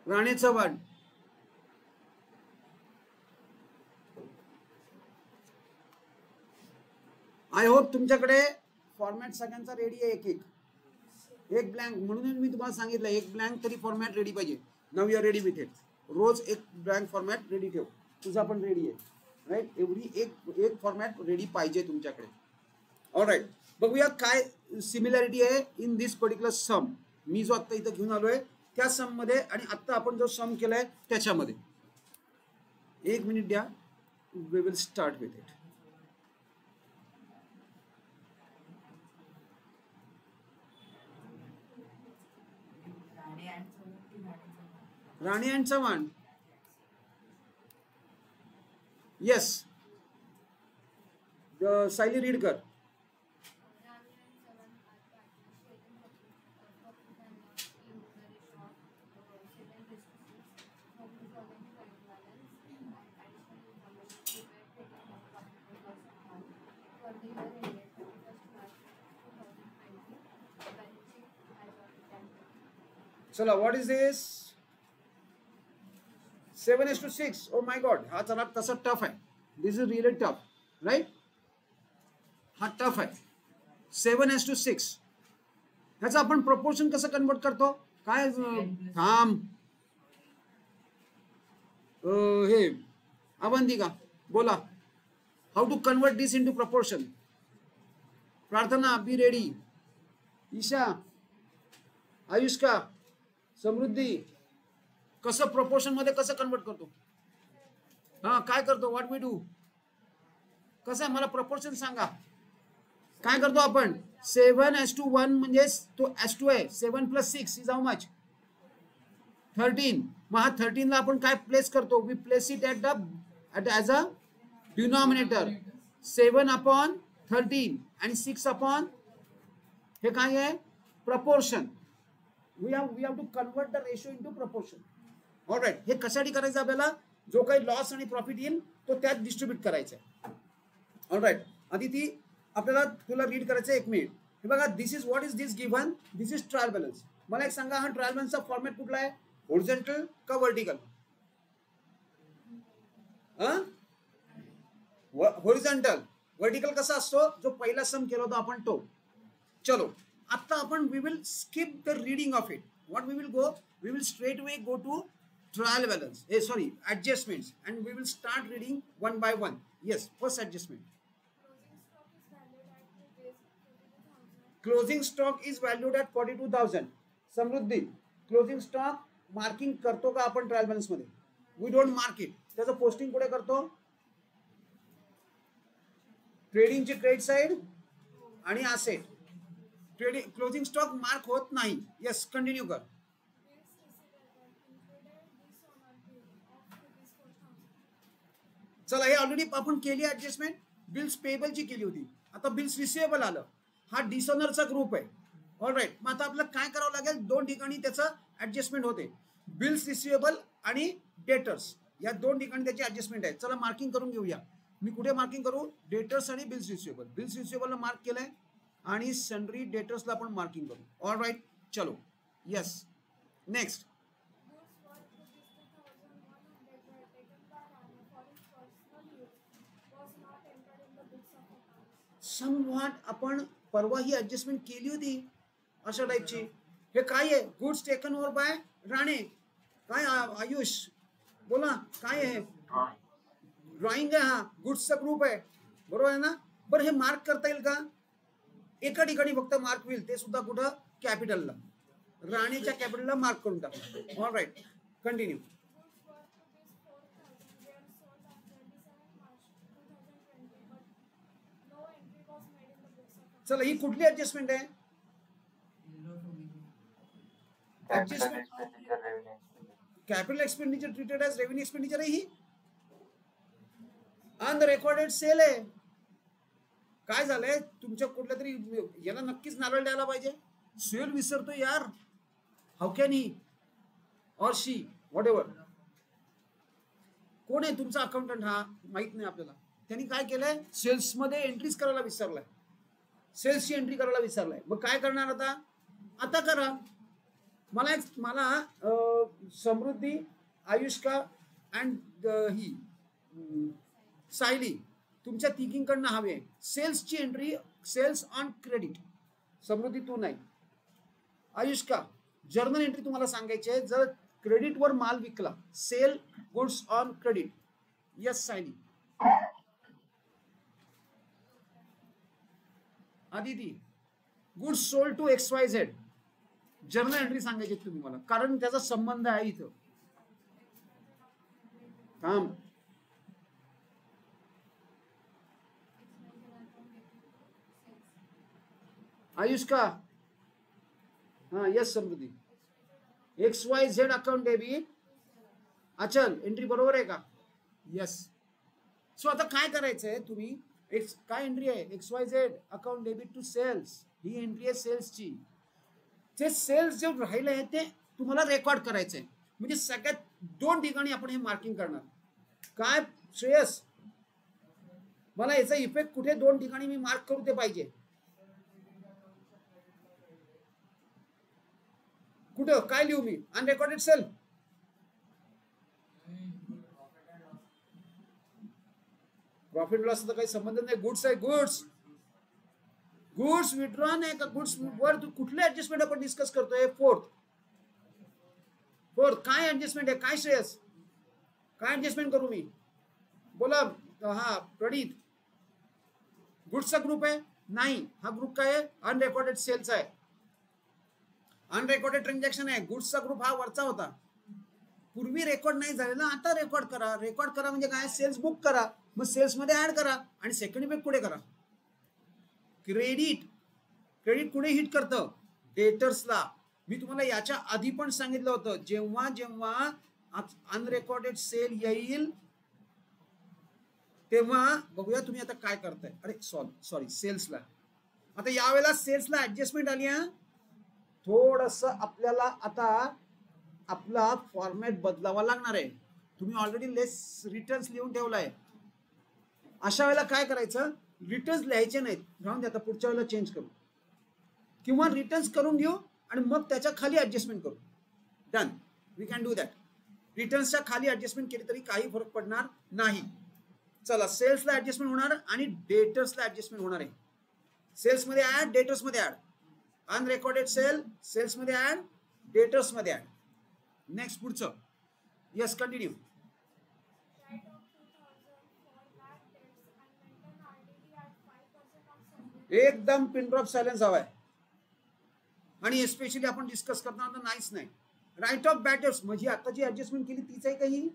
राणे चव्हाण, आय होप तुमच्याकडे फॉर्मॅट सगळ्यांचा रेडी आहे. एक ब्लँक, म्हणून मी तुम्हाला सांगितलं एक ब्लँक तरी फॉर्मॅट रेडी पाहिजे. Now you are ready with it. रोज एक ब्लँक फॉर्मॅट रेडी ठेव. तुझा पण रेडी आहे, राईट. एवढी एक फॉर्मॅट रेडी पाहिजे तुमच्याकडे. ऑलराईट, बघूया काय सिमिलॅरिटी आहे इन दिस पर्टिक्युलर सम. मी जो आता इथं घेऊन आलोय त्या सम मध्ये आणि आता आपण जो सम केलाय त्याच्यामध्ये. 1 मिनिट द्या. We will start with it. Rane and Chavan. Yes, Sayali read कर. चला, what is this? 7:6. Oh my god, हा जरा तसा टफ आहे. This is really tough, right. हा टफ आहे. 7:6. ह्याचं आपण प्रपोर्शन कसं कन्वर्ट करतो? काय थांब, हे अवंतिका बोला. How to convert this into proportion? Prarthana, be ready. Isha, Ayushka, समृद्धी, कसं प्रपोर्शन मध्ये कसं कन्वर्ट करतो? हा, काय करतो? What we do? कसं आहे मला प्रपोर्शन सांगा. काय करतो आपण? 7:1 म्हणजे तो S2 आहे. 7 + 6 इज हाऊ मच? 13. मग हा 13 ला आपण काय प्लेस करतो? We place it as a denominator. 7/13 आणि 6 हे काय आहे? Proportion. We have to convert the ratio into proportion. Alright, हे कशासाठी करायचं आपल्याला, जो काही लॉस आणि प्रॉफिट येईल तो त्यात डिस्ट्रीब्यूट करायचा आहे. ऑलराईट, आधी ती आपल्याला तुला रीड करायचं, एक मिनिट. हे बघा, this is what is this given, this is trial balance. मला एक सांगा, हा ट्रायल बॅलन्सचा फॉर्मॅट कुठला आहे, हॉरिझॉन्टल का व्हर्टिकल? हॉरिझॉन्टल. व्हर्टिकल कसा असतो, जो पहिला सम केला होता आपण तो. चलो आता आपण we will skip the reading of it. What we will go, we will straight away go to trial balance, sorry adjustments, and we will start reading one by one. Yes, first adjustment. Closing stock is valued at 42,000. Samruddhi, closing stock marking करतो का आपण trial balance मध्ये? We don't mark it. त्याचं posting कुठे करतो? ट्रेडिंगची credit side आणि asset. Trading closing stock mark होत नाही. येस, कंटिन्यू कर. चला, हे ऑलरेडी आपण केली ऍडजस्टमेंट. बिल्स पेबलची केली होती, आता बिल्स रिसिवेबल आलं. हा डिसऑनरचा ग्रुप आहे. ऑलराईट, मग आता आपल्याला काय करावं लागेल, दोन ठिकाणी त्याचं ऍडजस्टमेंट होते. बिल्स रिसिवेबल आणि डेटर्स, या दोन ठिकाणी त्याची ऍडजस्टमेंट आहे. चला मार्किंग करून घेऊया. मी कुठे मार्किंग करू, डेटर्स आणि बिल्स रिसिवेबल. बिल्स रिसिवेबलला मार्क केलंय आणि सन्ड्री डेटर्सला आपण मार्किंग करू. ऑलराईट, चलो. Yes, next. समव्हाट आपण परवा ही ऍडजस्टमेंट केली होती अशा टाईपची. हे काय आहे, goods taken over by Rane. काय आयुष बोला, काय आहे? ड्रॉइंग आहे, हा गुड्सचा ग्रुप आहे, बरोबर आहे ना? बरं, हे मार्क करता येईल का? एका ठिकाणी फक्त मार्क होईल, ते सुद्धा कुठं, कॅपिटलला. राणेच्या कॅपिटलला मार्क करून टाकू. All right, continue. चला, ही कुठली ऍडजस्टमेंट आहे? Capital expenditure treated as revenue expenditure आहे ही. अनरेकॉर्डेड सेल आहे. काय झालंय, तुमच्या कुठल्या तरी याला नक्कीच नारळ द्यायला पाहिजे. सेल विसरतो यार. How can he or she, what ever. कोण आहे तुमचा अकाउंटंट? हा माहित नाही आपल्याला. त्यांनी काय केलंय, सेल्स मध्ये एंट्रीज करायला विसरलाय. सेल्सची एंट्री करायला विसरलाय. मग काय करणार आता? आता करा. मला समृद्धी, आयुष्का अँड ही सायली, तुमच्या तिघींकडनं हवे सेल्सची entry. Sales on credit. Samruddhi तू नाही. आयुष्का, जर्नल एंट्री तुम्हाला सांगायची आहे. जर क्रेडिटवर माल विकला, sell goods on credit. Yes Sayali. Aditi, goods sold to XYZ. Journal entry सांगायची तुम्ही मला, कारण त्याचा संबंध आहे इथं. काम आयुष्का, हा यस समृद्धी. XYZ account debit. अचल, एंट्री बरोबर आहे का? यस. सो आता काय करायचंय, तुम्ही काय एंट्री आहे, XYZ account debit to sales. ही एंट्री आहे सेल्सची. ते सेल्स जे राहिले आहे ते तुम्हाला रेकॉर्ड करायचंय. म्हणजे सगळ्यात दोन ठिकाणी आपण हे मार्किंग करणार. काय श्रेयस, मला याचा इफेक्ट कुठे दोन ठिकाणी मी मार्क करू ते पाहिजे. कुठं काय लिहू मी? अनरेकॉर्डेड सेल. प्रॉफिट लॉसचा काही संबंध नाही. गुड्स आहे, गुड्स. गुड्स विड्रॉन आहे का गुड्स वर कुठले ऍडजस्टमेंट आपण डिस्कस करतोय? फोर्थ काय ऍडजस्टमेंट आहे? काय श्रेयस, काय ऍडजस्टमेंट करू मी? बोला. हा प्रणित, गुड्सचा ग्रुप आहे नाही. हा ग्रुप काय आहे? अनरेकॉर्डेड सेल्स आहे. अनरेकॉर्डेड ट्रान्झॅक्शन आहे. गुड्सचा ग्रुप हा वरचा होता. पूर्वी रेकॉर्ड नाही झालेला, आता रेकॉर्ड करा. रेकॉर्ड करा म्हणजे काय? सेल्स बुक करा, मग सेल्स मध्ये ऍड करा आणि सेकंड इफेक्ट कुठे करा? क्रेडिट. क्रेडिट कुठे हिट करतं? डेटर्सला. मी तुम्हाला याच्या आधी पण सांगितलं होतं, जेव्हा जेव्हा अनरेकॉर्डेड सेल येईल तेव्हा बघूया तुम्ही आता काय करताय. अरे सॉरी सेल्सला. आता यावेळेला सेल्सला ऍडजस्टमेंट आली. थोडस आपल्याला आता आपला फॉर्मॅट बदलावा लागणार आहे. तुम्ही ऑलरेडी लेस रिटर्न्स लिहून ठेवलाय. अशा वेळेला काय करायचं, रिटर्न्स लिहायचे नाहीत, राहून दे, आता पुढच्या वेळेला चेंज करू किंवा रिटर्न्स करून घेऊ आणि मग त्याच्या खाली ऍडजस्टमेंट करू. Done, we can do that. रिटर्न्सच्या खाली ऍडजस्टमेंट केली तरी काही फरक पडणार नाही. चला, सेल्सला ऍडजस्टमेंट होणार आणि डेटर्सला ऍडजस्टमेंट होणार आहे. सेल्स मध्ये ऍड, डेटर्स मध्ये ऍड. अनरेकॉर्डेड सेल सेल्स मध्ये ऍड, डेटर्स मध्ये ऍड. नेक्स्ट पुढचं. Yes, continue. एकदम पिन ड्रॉप सायलेन्स हवाय आणि एस्पेशली आपण डिस्कस करणार तर नाहीच नाही. राईट ऑफ बॅड डेट्स म्हणजे आता जी ऍडजस्टमेंट केली तीच आहे काही.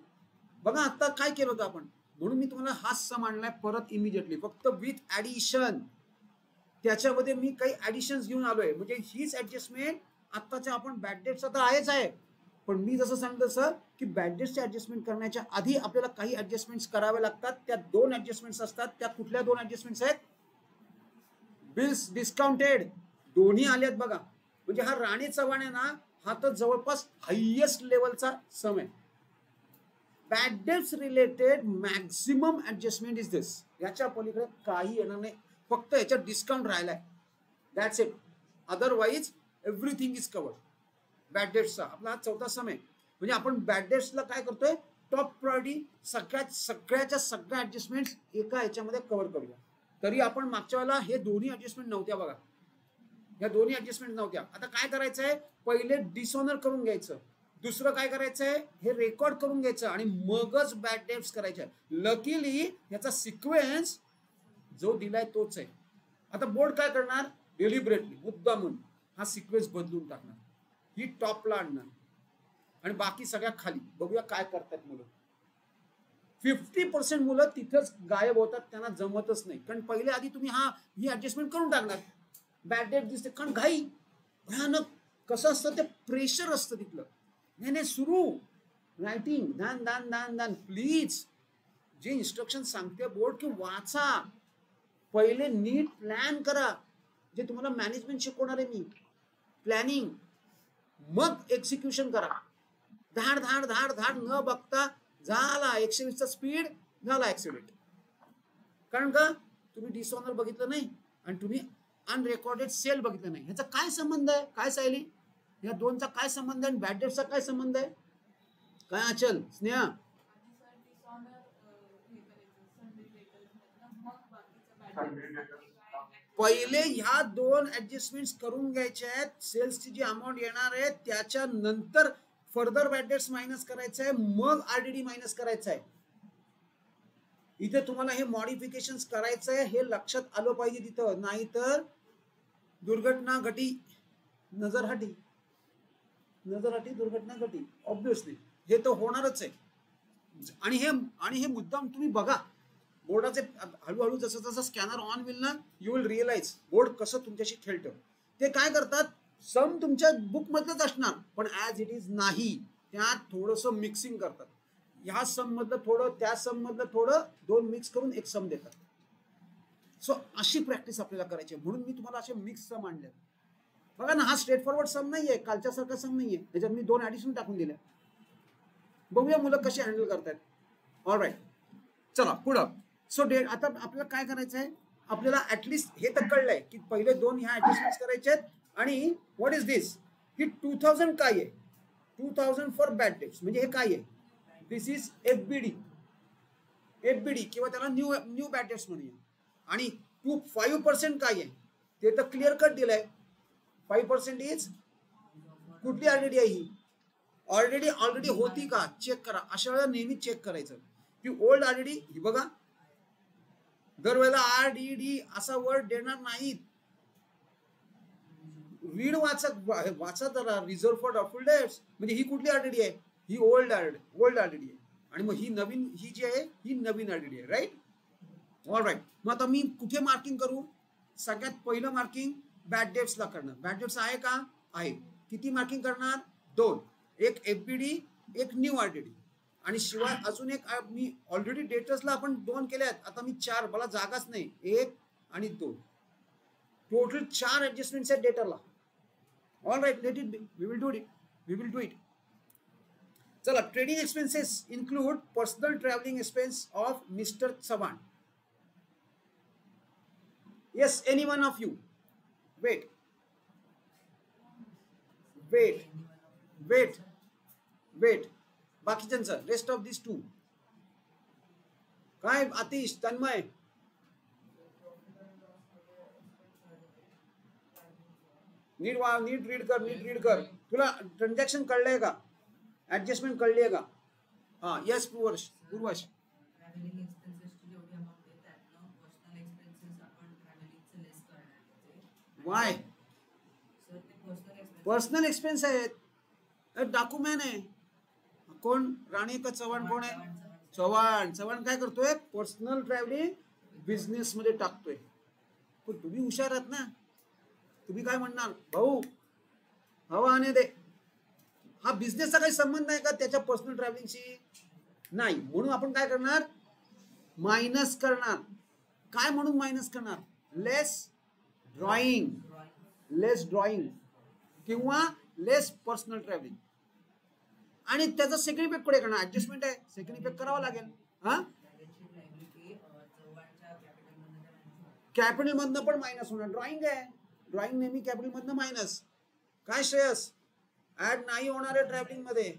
बघा आता काय केलं होतं आपण, म्हणून मी तुम्हाला हाच सम आणलाय परत इमिजिएटली, फक्त विथ ऍडिशन. त्याच्यामध्ये मी काही ऍडिशन्स घेऊन आलोय, म्हणजे हीच ऍडजस्टमेंट आताच्या आपण बॅड डेट्स आता आहेच आहे, पण मी जसं सांगितलं सर की बॅड डेट्सची ऍडजस्टमेंट करण्याच्या आधी आपल्याला काही ऍडजस्टमेंट्स करावे लागतात. त्या 2 ऍडजस्टमेंट्स असतात. त्या कुठल्या 2 ऍडजस्टमेंट्स आहेत? बिल्स डिस्काउंटेड दोन्ही आलेत बघा. म्हणजे हा राणे चव्हाण आहे ना, हा तर जवळपास हायेस्ट लेवलचा सम आहे. Bad debts related maximum adjustment is this. याच्या पलीकडे काही येणार नाही, फक्त याच्यात डिस्काउंट राहिलाय, that's it. Otherwise everything is covered. Bad डेट्सचा आपला हा 4था सम आहे. म्हणजे आपण बॅड डेट्सला काय करतोय, टॉप प्रायोरिटी सगळ्याच्या सगळ्या ऍडजस्टमेंट एका याच्यामध्ये कव्हर करूया. तरी आपण मागच्या वेळेला हे दोन्ही ऍडजस्टमेंट नव्हत्या बघा, या दोन्ही ऍडजस्टमेंट नव्हत्या. आता काय करायचंय, पहिले डिसऑनर करून घ्यायचं, दुसरं काय करायचंय, हे रेकॉर्ड करून घ्यायचं आणि मगच बॅड डेट्स करायचे. लकीली याचा सिक्वेन्स जो दिलाय तोच आहे. आता बोर्ड काय करणार, डेलिब्रेटली मुद्दामून हा सिक्वेन्स बदलून टाकणार, ही टॉपला आणणार आणि बाकी सगळ्या खाली. बघूया काय करतात मुलं. 50% मुलं तिथंच गायब होतात, त्यांना जमतच नाही. कारण पहिले आधी तुम्ही ही ऍडजस्टमेंट करून टाकणार, बॅड डेट दिसते, कारण घाई भयानक कसं असतं, ते प्रेशर असतं तिथलं. नाही सुरू रायटिंग, दान दान दान दान. प्लीज जे इन्स्ट्रक्शन सांगते बोर्ड की वाचा, पहिले नीट प्लॅन करा. जे तुम्हाला मॅनेजमेंट शिकवणार आहे मी, प्लॅनिंग, मग एक्झिक्युशन करा. धाड धाड धाड धाड न बघता झाला 120चा स्पीड, झाला ऍक्सिडेंट. कारण का तुम्ही डिसऑनर बघितलं नाही आणि तुम्ही अनरेकॉर्डेड सेल बघितलं नाही. ह्याचा काय संबंध आहे, काय सायली, या दोनचा काय संबंध आहे आणि बॅड डेटचा काय संबंध आहे, काय अचल, स्नेहा? पहिले ह्या 2 ऍडजस्टमेंट्स करून घ्यायच्या आहेत. सेल्सची जी अमाऊंट येणार आहे त्याच्या नंतर फर्दर बॅड डेट्स मायनस करायचं आहे, मग आरडीडी मायनस करायचं आहे. इथे तुम्हाला हे मॉडिफिकेशन करायचं आहे, हे लक्षात आलं पाहिजे तिथं. नाहीतर दुर्घटना घटी, नजर हटी, नजर हटी दुर्घटना घटी. ऑब्विसली हे तर होणारच आहे. आणि हे मुद्दाम तुम्ही बघा, बोर्डाचे हळूहळू जसं जसं स्कॅनर ऑन होईल ना, यू विल रिअलाइज बोर्ड कसं तुमच्याशी खेळतं. ते काय करतात, सम तुमच्या बुक मधलंच असणार पण ऍज इट इज नाही, त्यात थोडंसं मिक्सिंग करतात. ह्या सम मधलं थोडं, त्या सम मधलं थोडं, 2 मिक्स करून एक सम देतात. सो अशी प्रॅक्टिस आपल्याला करायची आहे. म्हणून मी तुम्हाला असे मिक्स सम आणले. बघा ना, हा स्ट्रेट फॉरवर्ड सम नाहीये, कालच्या सारखा सम नाहीये, त्याच्यात मी 2 ऍडिशन टाकून दिल्या. बघूया मुलं कशी हँडल करतायत. ऑलराईट, चला पुढं. सो आता आपल्याला काय करायचं आहे, आपल्याला ऍटलिस्ट हे तर कळलंय की पहिले 2 ह्या ऍडजस्टमेंट करायचे आहेत. आणि व्हॉट इज दिस, ही 2000 काय आहे, 2000 फॉर बॅड डेट्स म्हणजे हे काय आहे, दिस इज एफबीडी किंवा त्याला न्यू बॅड डेट्स म्हणूया. आणि 5% काय आहे ते तर क्लिअर कट दिलंय. 5% इज कुठली आरडीडी आहे, ही ऑलरेडी होती का चेक करा. अशा वेळेला नेहमी चेक करायचं की ओल्ड आरडीडी, ही बघा दरवेळेला आरडीडी असा वर्ड देणार नाहीत. रीड वाचा जरा, रिझर्व फॉर डॉटफुल डेट्स म्हणजे ही कुठली आरडीडी आहे, ही ओल्ड आरडीडी आहे. आणि मग ही नवीन, ही जी आहे ही नवीन आरडीडी आहे. Right, all right. मग आता मी कुठे मार्किंग करू, सगळ्यात पहिलं मार्किंग बॅड डेट्सला करणार. बॅड डेट्स आहे का, आहे. किती मार्किंग करणार, 2, एक एफबीडी, एक न्यू आरडीडी. आणि शिवाय अजून एक, मी ऑलरेडी डेटर्सला आपण 2 केल्यात, आता मी 4, मला जागाच नाही, 1 आणि 2, टोटल 4 ऍडजस्टमेंट्स आहेत डेटरला. All right, let it be, we will do it. चला, trading expenses include personal travelling expense of mister Chavan. Yes, any one of you? Wait wait wait wait, बाकीच्यांचं, रेस्ट ऑफ दिस टू. काय आतिश, तन्मय? नीट read कर. तुला transaction कळलंय का? Adjustment कळली आहे का? हा, येस पूर्वश. वाय? पर्सनल एक्सपेन्स आहेत, डॉक्युमेंट आहे. कोण, राणी का चव्हाण? कोण आहे? चव्हाण काय करतोय? पर्सनल ट्रॅव्हलिंग बिझनेस मध्ये टाकतोय. पण तुम्ही हुशार आहात ना, तुम्ही काय म्हणणार? भाऊ हवा आणे दे. हा बिझनेसचा काही संबंध आहे का त्याच्या पर्सनल ट्रॅव्हलिंगशी? नाही. म्हणून आपण काय करणार? मायनस करणार. काय म्हणून मायनस करणार? लेस ड्रॉइंग किंवा लेस पर्सनल ट्रॅव्हलिंग. आणि त्याचा सेकंड इफेक्ट कडे करणार. ऍडजस्टमेंट आहे, सेकंड इफेक्ट करावा लागेल. हा, कॅपिटल मधनं पण मायनस होणार. ड्रॉइंग आहे, ड्रॉइंग नेहमी कॅपिटल मधनं मायनस. काय श्रेयस? ऍड नाही होणार आहे ट्रॅव्हलिंग मध्ये,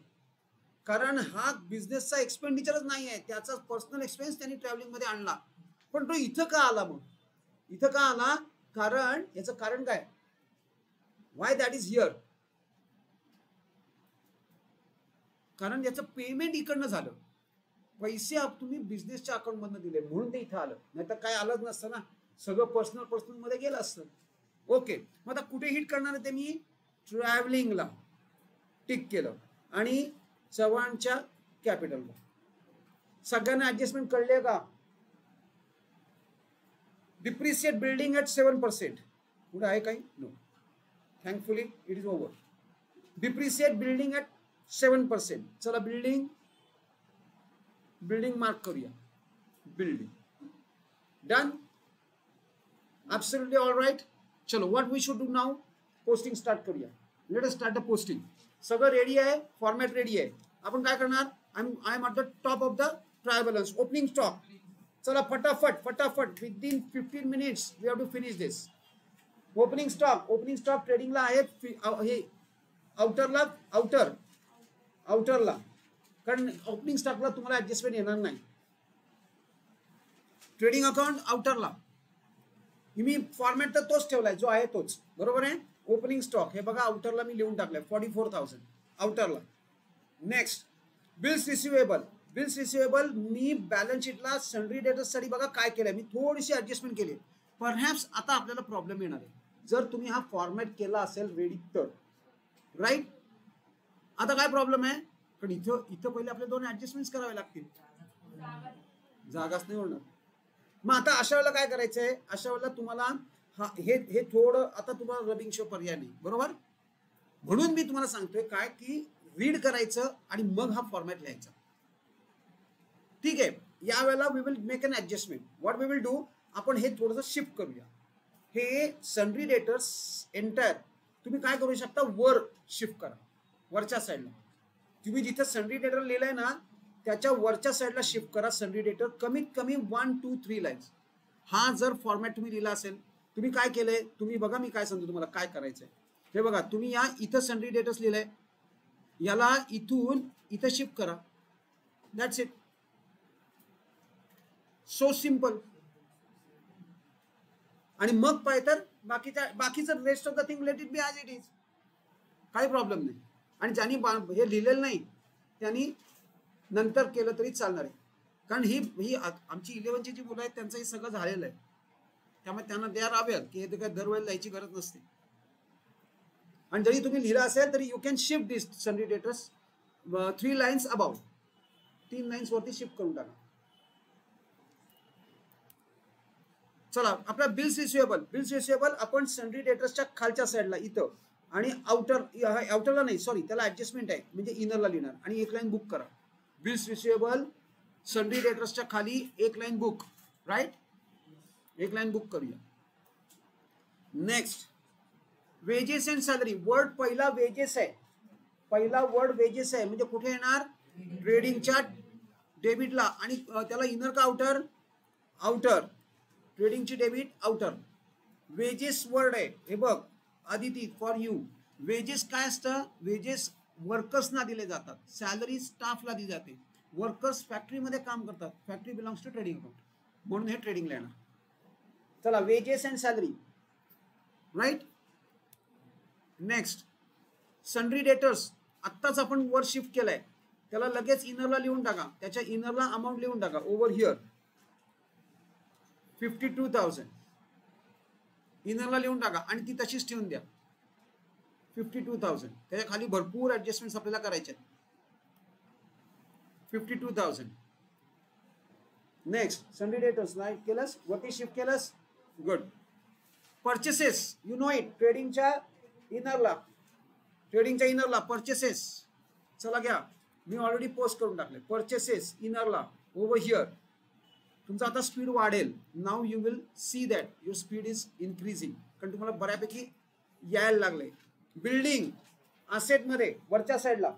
कारण हा बिझनेसचा एक्सपेंडिचरच नाही आहे. त्याचा पर्सनल एक्सपेन्स त्यांनी ट्रॅव्हलिंग मध्ये आणला. पण तो इथं का आला? मग इथं का आला? कारण याचं कारण काय? Y that is here? कारण याचं पेमेंट इकडनं झालं. पैसे तुम्ही बिझनेसच्या अकाउंट मधनं दिले म्हणून ते इथं आलं, नाही तर काय आलंच नसतं ना. सगळं पर्सनल मध्ये गेलं असतं. ओके, मग आता कुठे हिट करणार आहे ते? मी ट्रॅव्हलिंगला टिक केलं आणि चव्हाणच्या कॅपिटलला. सगळ्यांना ऍडजस्टमेंट कळले का? Depreciate building at 7%. पुढे आहे काही? No, thankfully it is over. Depreciate building at 7%. चला, बिल्डिंग मार्क करूया. Building done. Absolutely all right. चलो, what we should do now? Posting start करूया. Let us start the posting. सगळं रेडी आहे, format ready आहे. आपण काय करणार? I am at the top of the trial balance. Opening stock. चला, फटाफट within 15 minutes we have to finish this. Opening stock ट्रेडिंगला आहे. हे आउटरला, कारण ओपनिंग स्टॉकला तुम्हाला ऍडजस्टमेंट येणार नाही. ट्रेडिंग अकाउंट आउटरला. मी फॉर्मॅट तर तोच ठेवलाय जो आहे तोच, बरोबर आहे. ओपनिंग स्टॉक हे बघा, आउटरला मी लिहून टाकलाय 44,000 आउटरला. नेक्स्ट, बिल्स रिसिवेबल मी बॅलन्स शीटला सन्ड्री डेटर्स साठी बघा काय केलंय मी, थोडीशी ऍडजस्टमेंट केली. परहॅप्स आता आपल्याला प्रॉब्लेम येणार आहे जर तुम्ही हा फॉर्मॅट केला असेल रेडी तर, राईट. आता काय प्रॉब्लेम आहे? पण इथं पहिले आपले 2 ऍडजस्टमेंट करावे लागतील. जागाच नाही होणार. मग आता अशा वेळेला काय करायचंय? अशा वेळेला तुम्हाला हे थोडं आता तुम्हाला रबिंग शो पर्याय नाही, बरोबर. म्हणून मी तुम्हाला सांगतोय काय की रीड करायचं आणि मग हा फॉर्मॅट लिहायचा. ठीक आहे. यावेळेला we will make an adjustment. What we will do, आपण हे थोडंसं शिफ्ट करूया. हे सन्ड्री डेटर्स एंटायर तुम्ही काय करू शकता? वर शिफ्ट करा, वरच्या साईडला. तुम्ही जिथे सन्ड्री डेटर लिहिलंय ना त्याच्या वरच्या साईडला शिफ्ट करा सन्ड्री डेटर. कमीत कमी 1, 2, 3 लाईन्स. हा जर फॉर्मॅट तुम्ही लिहिला असेल, तुम्ही काय केलंय? तुम्ही बघा, मी काय सांगतो तुम्हाला काय करायचंय. हे बघा, तुम्ही या इथं सन्ड्री डेटर्स लिहिलंय, याला इथून इथं शिफ्ट करा. That's it. So simple. आणि मग पाहिजे तर बाकीचं rest of the thing let it be as it is. काही प्रॉब्लेम नाही. आणि ज्यांनी हे लिहिलेलं नाही त्यांनी नंतर केलं तरी चालणार आहे, कारण ही आमची 11ची जी मुलं आहेत त्यांचं हे सगळं झालेलं आहे. त्यामुळे त्यांना द्या राहाव्यात की हे काय दरवेळेला द्यायची गरज नसते. आणि जरी तुम्ही लिहिलं असेल तरी you can shift this sundry debtors 3 lines about. 3 lines वरती शिफ्ट करून टाका. चला, आपला बिल्स रिसिवेबल आपण सन्ड्री डेटर्सच्या खालच्या साईडला इथं आणि आउटरला नाही, सॉरी, त्याला ऍडजस्टमेंट आहे म्हणजे इनरला लिहिणार आणि 1 लाईन बुक करा. बिल्स रिसिवेबल सन्ड्री डेटर्सच्या खाली 1 line book, right. 1 line book करूया. Next, wages and salary. Word पहिला वेजेस आहे. म्हणजे कुठे येणार? ट्रेडिंगच्या डेबिटला आणि त्याला इनर का आउटर आउटर ट्रेडिंगची डेबिट आउटर वेजेस वर्ड आहे हे बघ आदिती फॉर यू वेजेस काय असतं वेजेस वर्कर्सना दिले जातात सॅलरी स्टाफला दिली जाते वर्कर्स फॅक्टरीमध्ये काम करतात factory belongs to trading account म्हणून हे ट्रेडिंगला येणार चला wages and salary right next sundry debtors आत्ताच आपण वर शिफ्ट केलाय त्याला लगेच इनरला लिहून टाका त्याच्या इनरला अमाऊंट लिहून टाका ओव्हर हिअर 52,000 इनरला लिहून टाका आणि ती तशीच ठेवून द्या 52,000 त्याच्या खाली भरपूर ऍडजस्टमेंट्स आपल्याला करायचे आहेत 52,000 नेक्स्ट सन्ड्री डेटर्स लाईक केलंस वरती शिफ्ट केलंस good purchases you know it ट्रेडिंगच्या इनरला परचेसेस चला घ्या मी ऑलरेडी पोस्ट करून टाकले परचेसेस इनरला ओव्हर हिअर तुमचा आता स्पीड वाढेल now you will see that your speed is increasing कारण तुम्हाला बऱ्यापैकी यायला लागले बिल्डिंग असेटमध्ये वरच्या साईडला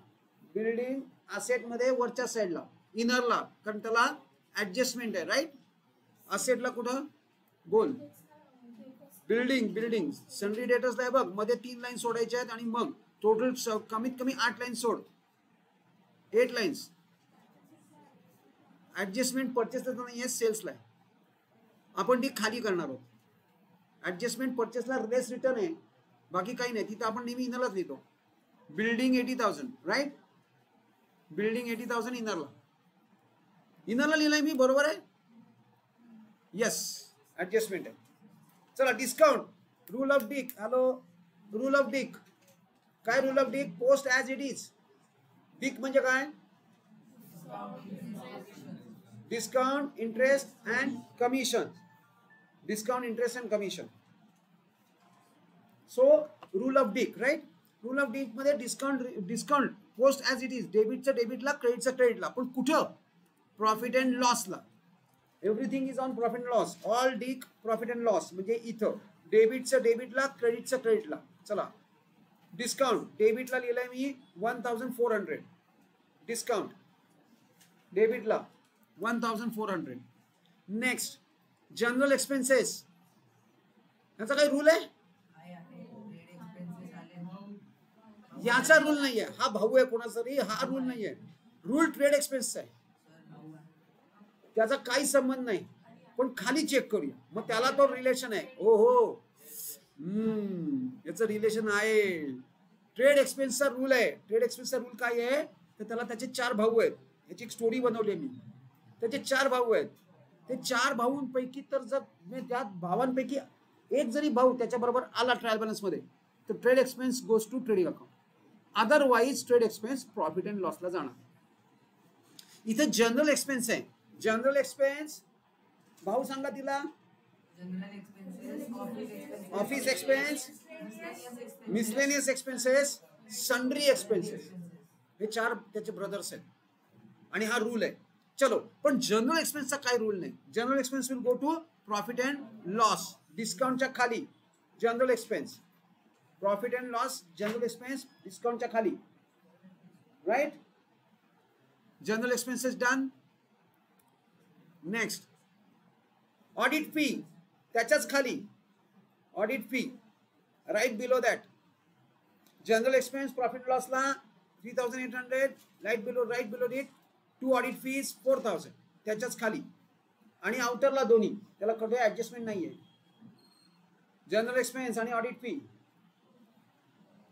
बिल्डिंग असेटमध्ये वरच्या साईडला इनरला कारण त्याला ऍडजस्टमेंट आहे राईट असेटला कुठं बोल बिल्डिंग सन्ड्री डेटर्सला आहे बघ मध्ये 3 लाईन सोडायच्या आहेत आणि मग टोटल कमीत कमी 8 लाईन सोड 8 लाईन्स ऍडजस्टमेंट परचेसला नाही आहे सेल्सला आहे आपण ती खाली करणार आहोत ऍडजस्टमेंट परचेसला रेस रिटर्न आहे बाकी काही नाही तिथं आपण नेहमी इनरलाच लिहितो बिल्डिंग 80,000 राईट बिल्डिंग 80,000 इनरला लिहिलंय मी बरोबर आहे येस ऍडजस्टमेंट आहे चला discount rule of DIC hello rule of DIC काय rule of DIC post as it is DIC म्हणजे काय discount interest and commission discount interest and commission so rule of DIC right rule of DIC मध्ये discount post as it is डेबिटचं डेबिटला क्रेडिटचं क्रेडिटला पण कुठं प्रॉफिट अँड लॉसला everything is on profit and loss all DIC profit and loss म्हणजे इथं डेबिटचं डेबिटला क्रेडिटचं क्रेडिटला चला डिस्काउंट डेबिटला लिहिलंय मी 1,400 डिस्काउंट डेबिटला 1,400 नेक्स्ट जनरल एक्सपेन्सेस याचा काही रूल आहे याचा रूल नाहीये हा भाऊ आहे कोणाचा तरी हा रूल नाहीये रूल ट्रेड एक्सपेन्सचा आहे त्याचा काही संबंध नाही पण खाली चेक करूया मग त्याला तो रिलेशन आहे हो हो याचं रिलेशन आहे ट्रेड एक्सपेन्सचा रूल आहे ट्रेड एक्सपेन्सचा रूल काय आहे तर त्याला त्याचे 4 भाऊ आहेत याची एक स्टोरी बनवली मी त्याचे 4 भाऊ आहेत ते 4 भाऊंपैकी तर जर त्या भावांपैकी एक जरी भाऊ त्याच्या बरोबर आला ट्रायल बॅलन्स मध्ये तर trade expense goes to trading account otherwise trade expense profit and लॉसला जाणार इथे जनरल एक्सपेन्स आहे जनरल एक्सपेन्स भाऊ सांगा तिला office expense miscellaneous expenses sundry expenses हे 4 त्याचे ब्रदर्स आहेत आणि हा रूल आहे चलो पण जनरल एक्सपेन्सचा काय रूल नाही general expense will go to profit and loss डिस्काउंटच्या खाली general expense profit and loss general expense डिस्काउंटच्या खाली right general expenses done next audit fee त्याच्याच खाली audit fee right below that general expense profit लॉसला 3,800 right below it 2 audit fees 4,000 त्याच्याच खाली आणि आउटरला दोन्ही त्याला कुठे ऍडजस्टमेंट नाहीये जनरल एक्सपेन्स आणि ऑडिट फी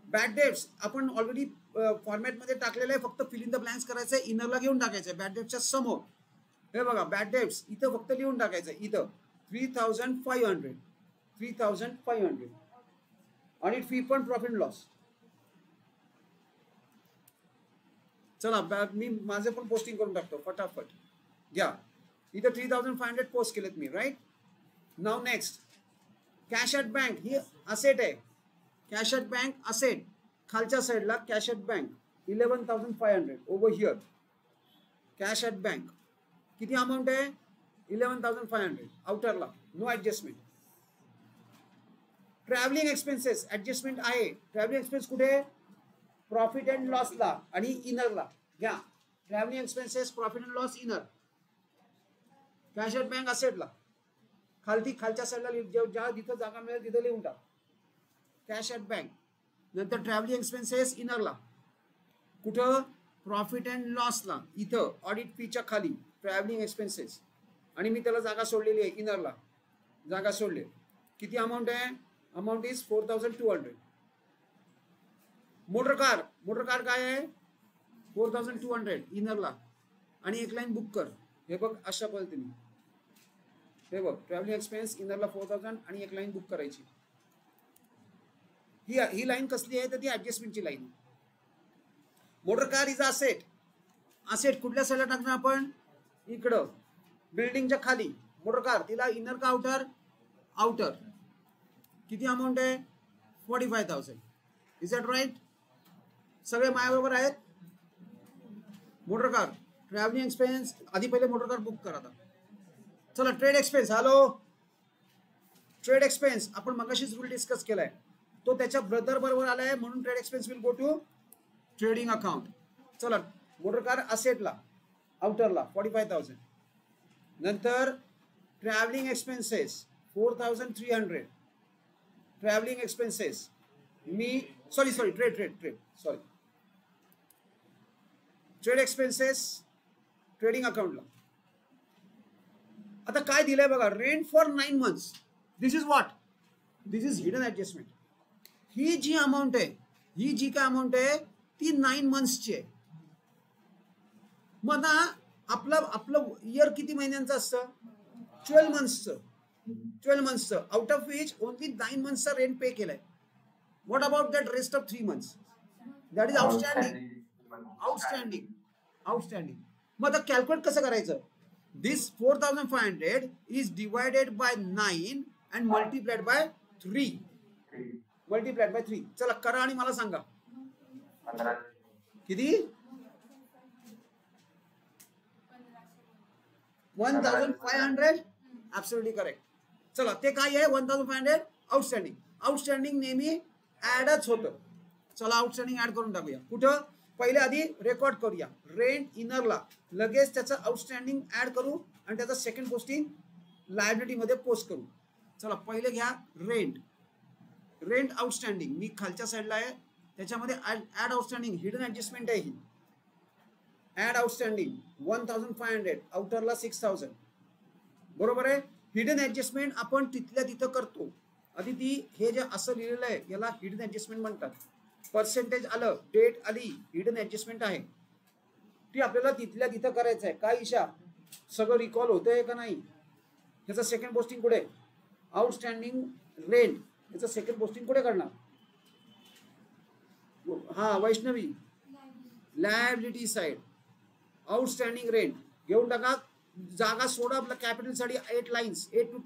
बॅड डेट्स आपण ऑलरेडी फॉर्मॅटमध्ये टाकलेलं आहे फक्त फिल इन द ब्लँक्स करायचंय इनरला घेऊन टाकायचंय बॅड डेट्सच्या समोर हे बघा बॅड डेट्स इथं फक्त लिहून टाकायचं इथं 3,500 ऑडिट फी पण प्रॉफिट लॉस चला मी माझे पण पोस्टिंग करून टाकतो फटाफट घ्या इथं 3,500 पोस्ट केलेत मी राईट नाव नेक्स्ट कॅश ॲट बँक ही असेट आहे कॅश ॲट बँक असेट खालच्या साईडला cash at bank 11,500 over here cash at bank किती अमाऊंट आहे 11,500 आउटरला no adjustment travelling expenses adjustment आहे ट्रॅव्हलिंग एक्सपेन्स कुठे प्रॉफिट अँड लॉसला आणि इनरला घ्या travelling expenses profit and loss inner, cash at bank असेटला खालच्या साईडला ज्या जिथं जागा मिळेल तिथं लिहून टाक कॅश ॲट बँक. नंतर ट्रॅव्हलिंग एक्सपेन्सेस इनरला कुठं प्रॉफिट अँड लॉसला इथं ऑडिट फीच्या खाली ट्रॅव्हलिंग एक्सपेन्सेस आणि मी त्याला जागा सोडलेली आहे इनरला जागा सोडली. किती अमाऊंट आहे? Amount is 4200. मोटर कार काय आहे 4200 इनरला आणि एक लाईन बुक कर. हे बघ अशा पद्धतीने हे बघ ट्रॅव्हलिंग एक्सपेन्स इनरला 4000 आणि एक लाईन बुक करायची. ही लाईन कसली आहे तर ती ऍडजस्टमेंटची line. Motor car is asset कुठल्या साईडला टाकणार आपण? इकडं बिल्डिंगच्या खाली मोटर कार तिला इनर का आउटर. किती अमाऊंट आहे 45,000. Is that right? सगळे माझ्याबरोबर आहेत? मोटर कार ट्रॅव्हलिंग एक्सपेन्स आधी पहिले मोटर कार बुक करा. चला trade expense. Hello trade expense आपण मगाशीच रूल डिस्कस केलाय तो त्याच्या ब्रदर बरोबर आलाय म्हणून trade expense will go to trading account. चला मोटर कार असेटला आउटरला 45,000. नंतर ट्रॅव्हलिंग एक्सपेन्सेस 4300. ट्रॅव्हलिंग एक्सपेन्सेस मी सॉरी ट्रेड एक्सपेन्सेस ट्रेडिंग अकाउंटला. आता काय दिलंय बघा rent for 9 months. This is what? This is hidden adjustment. ही जी अमाऊंट आहे ही जी काय अमाऊंट आहे ती 9 monthsची आहे. मग आता आपलं इयर किती महिन्यांचं असतं? 12 monthsचं आउट ऑफ विच ओनली 9 monthsचा रेंट पे केलाय. What about that rest of 3 months? That is outstanding. मग आता कॅल्क्युलेट कसं करायचं? This 4500 is divided by 9 and multiplied by 3. चला करा आणि मला सांगा किती? 1500. Absolutely correct. चला ते काय आहे 1500 आउटस्टँडिंग नेहमी ऍडच होतं. चला आउटस्टँडिंग ऍड करून टाकूया. कुठं? पहिले आधी रेकॉर्ड करूया रेंट इनरला लगेच त्याचं आउटस्टँडिंग ऍड करू आणि त्याचा सेकंड पोस्टिंग लायबिलिटी मध्ये पोस्ट करू. चला पहिले घ्या रेंट आउटस्टँडिंग. मी खालच्या साईडला आहे त्याच्यामध्ये ऍड आउटस्टँडिंग हिडन ऍडजस्टमेंट आहे ही. ऍड आउटस्टँडिंग 1500 आउटरला 6000 बरोबर आहे. हिडन ऍडजस्टमेंट आपण तिथल्या तिथं करतो. आधी ती हे जे असं लिहिलेलं आहे याला हिडन ऍडजस्टमेंट म्हणतात. पर्सेंटेज आलं डेट आली हिडन ऍडजस्टमेंट आहे. ती आपल्याला तिथल्या तिथं करायचं आहे. काय ईशा सगळं रिकॉल होतंय का नाही? ह्याचं सेकंड पोस्टिंग कुठे? आउटस्टँडिंग रेंट याचं सेकंड पोस्टिंग कुठे करणार? हा Vaishnavi liability side outstanding rent घेऊन टाका. जागा सोडा आपल्या कॅपिटल साठी 8 लाईन्स 8 to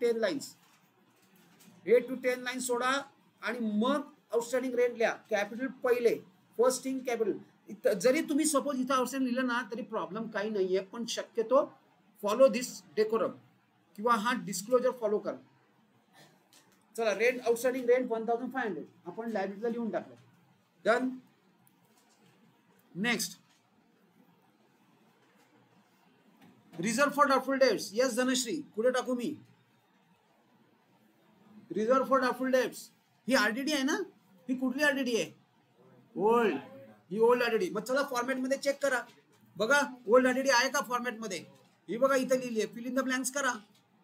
10 लाईन्स सोडा आणि मग आउटस्टँडिंग रेंट लिहा. कॅपिटल पहिले फर्स्ट थिंग कॅपिटल. जरी तुम्ही सपोज इथं आउटस्टँडिंग लिहिलं ना तरी प्रॉब्लेम काही नाहीये पण शक्यतो फॉलो दिस डेकोरम किंवा हा डिस्क्लोजर फॉलो करा. चला रेंट आउटस्टँडिंग रेंट 1500 आपण लायबिलिटीला लिहून टाकलं. Done. Next reserve for doubtful debts. Yes Dhanashree कुठे टाकू मी? रिझर्व फॉर डाउटफुल डेट्स ही आरडीडी आहे ना? ही कुठली आरडीडी आहे? ओल्ड. ही ओल्ड आरडीडी. मग चला फॉर्मॅट मध्ये चेक करा बघा ओल्ड आरडीडी आहे का फॉर्मॅट मध्ये. ही बघा इथे लिहिली आहे फिल इन द ब्लँक्स करा.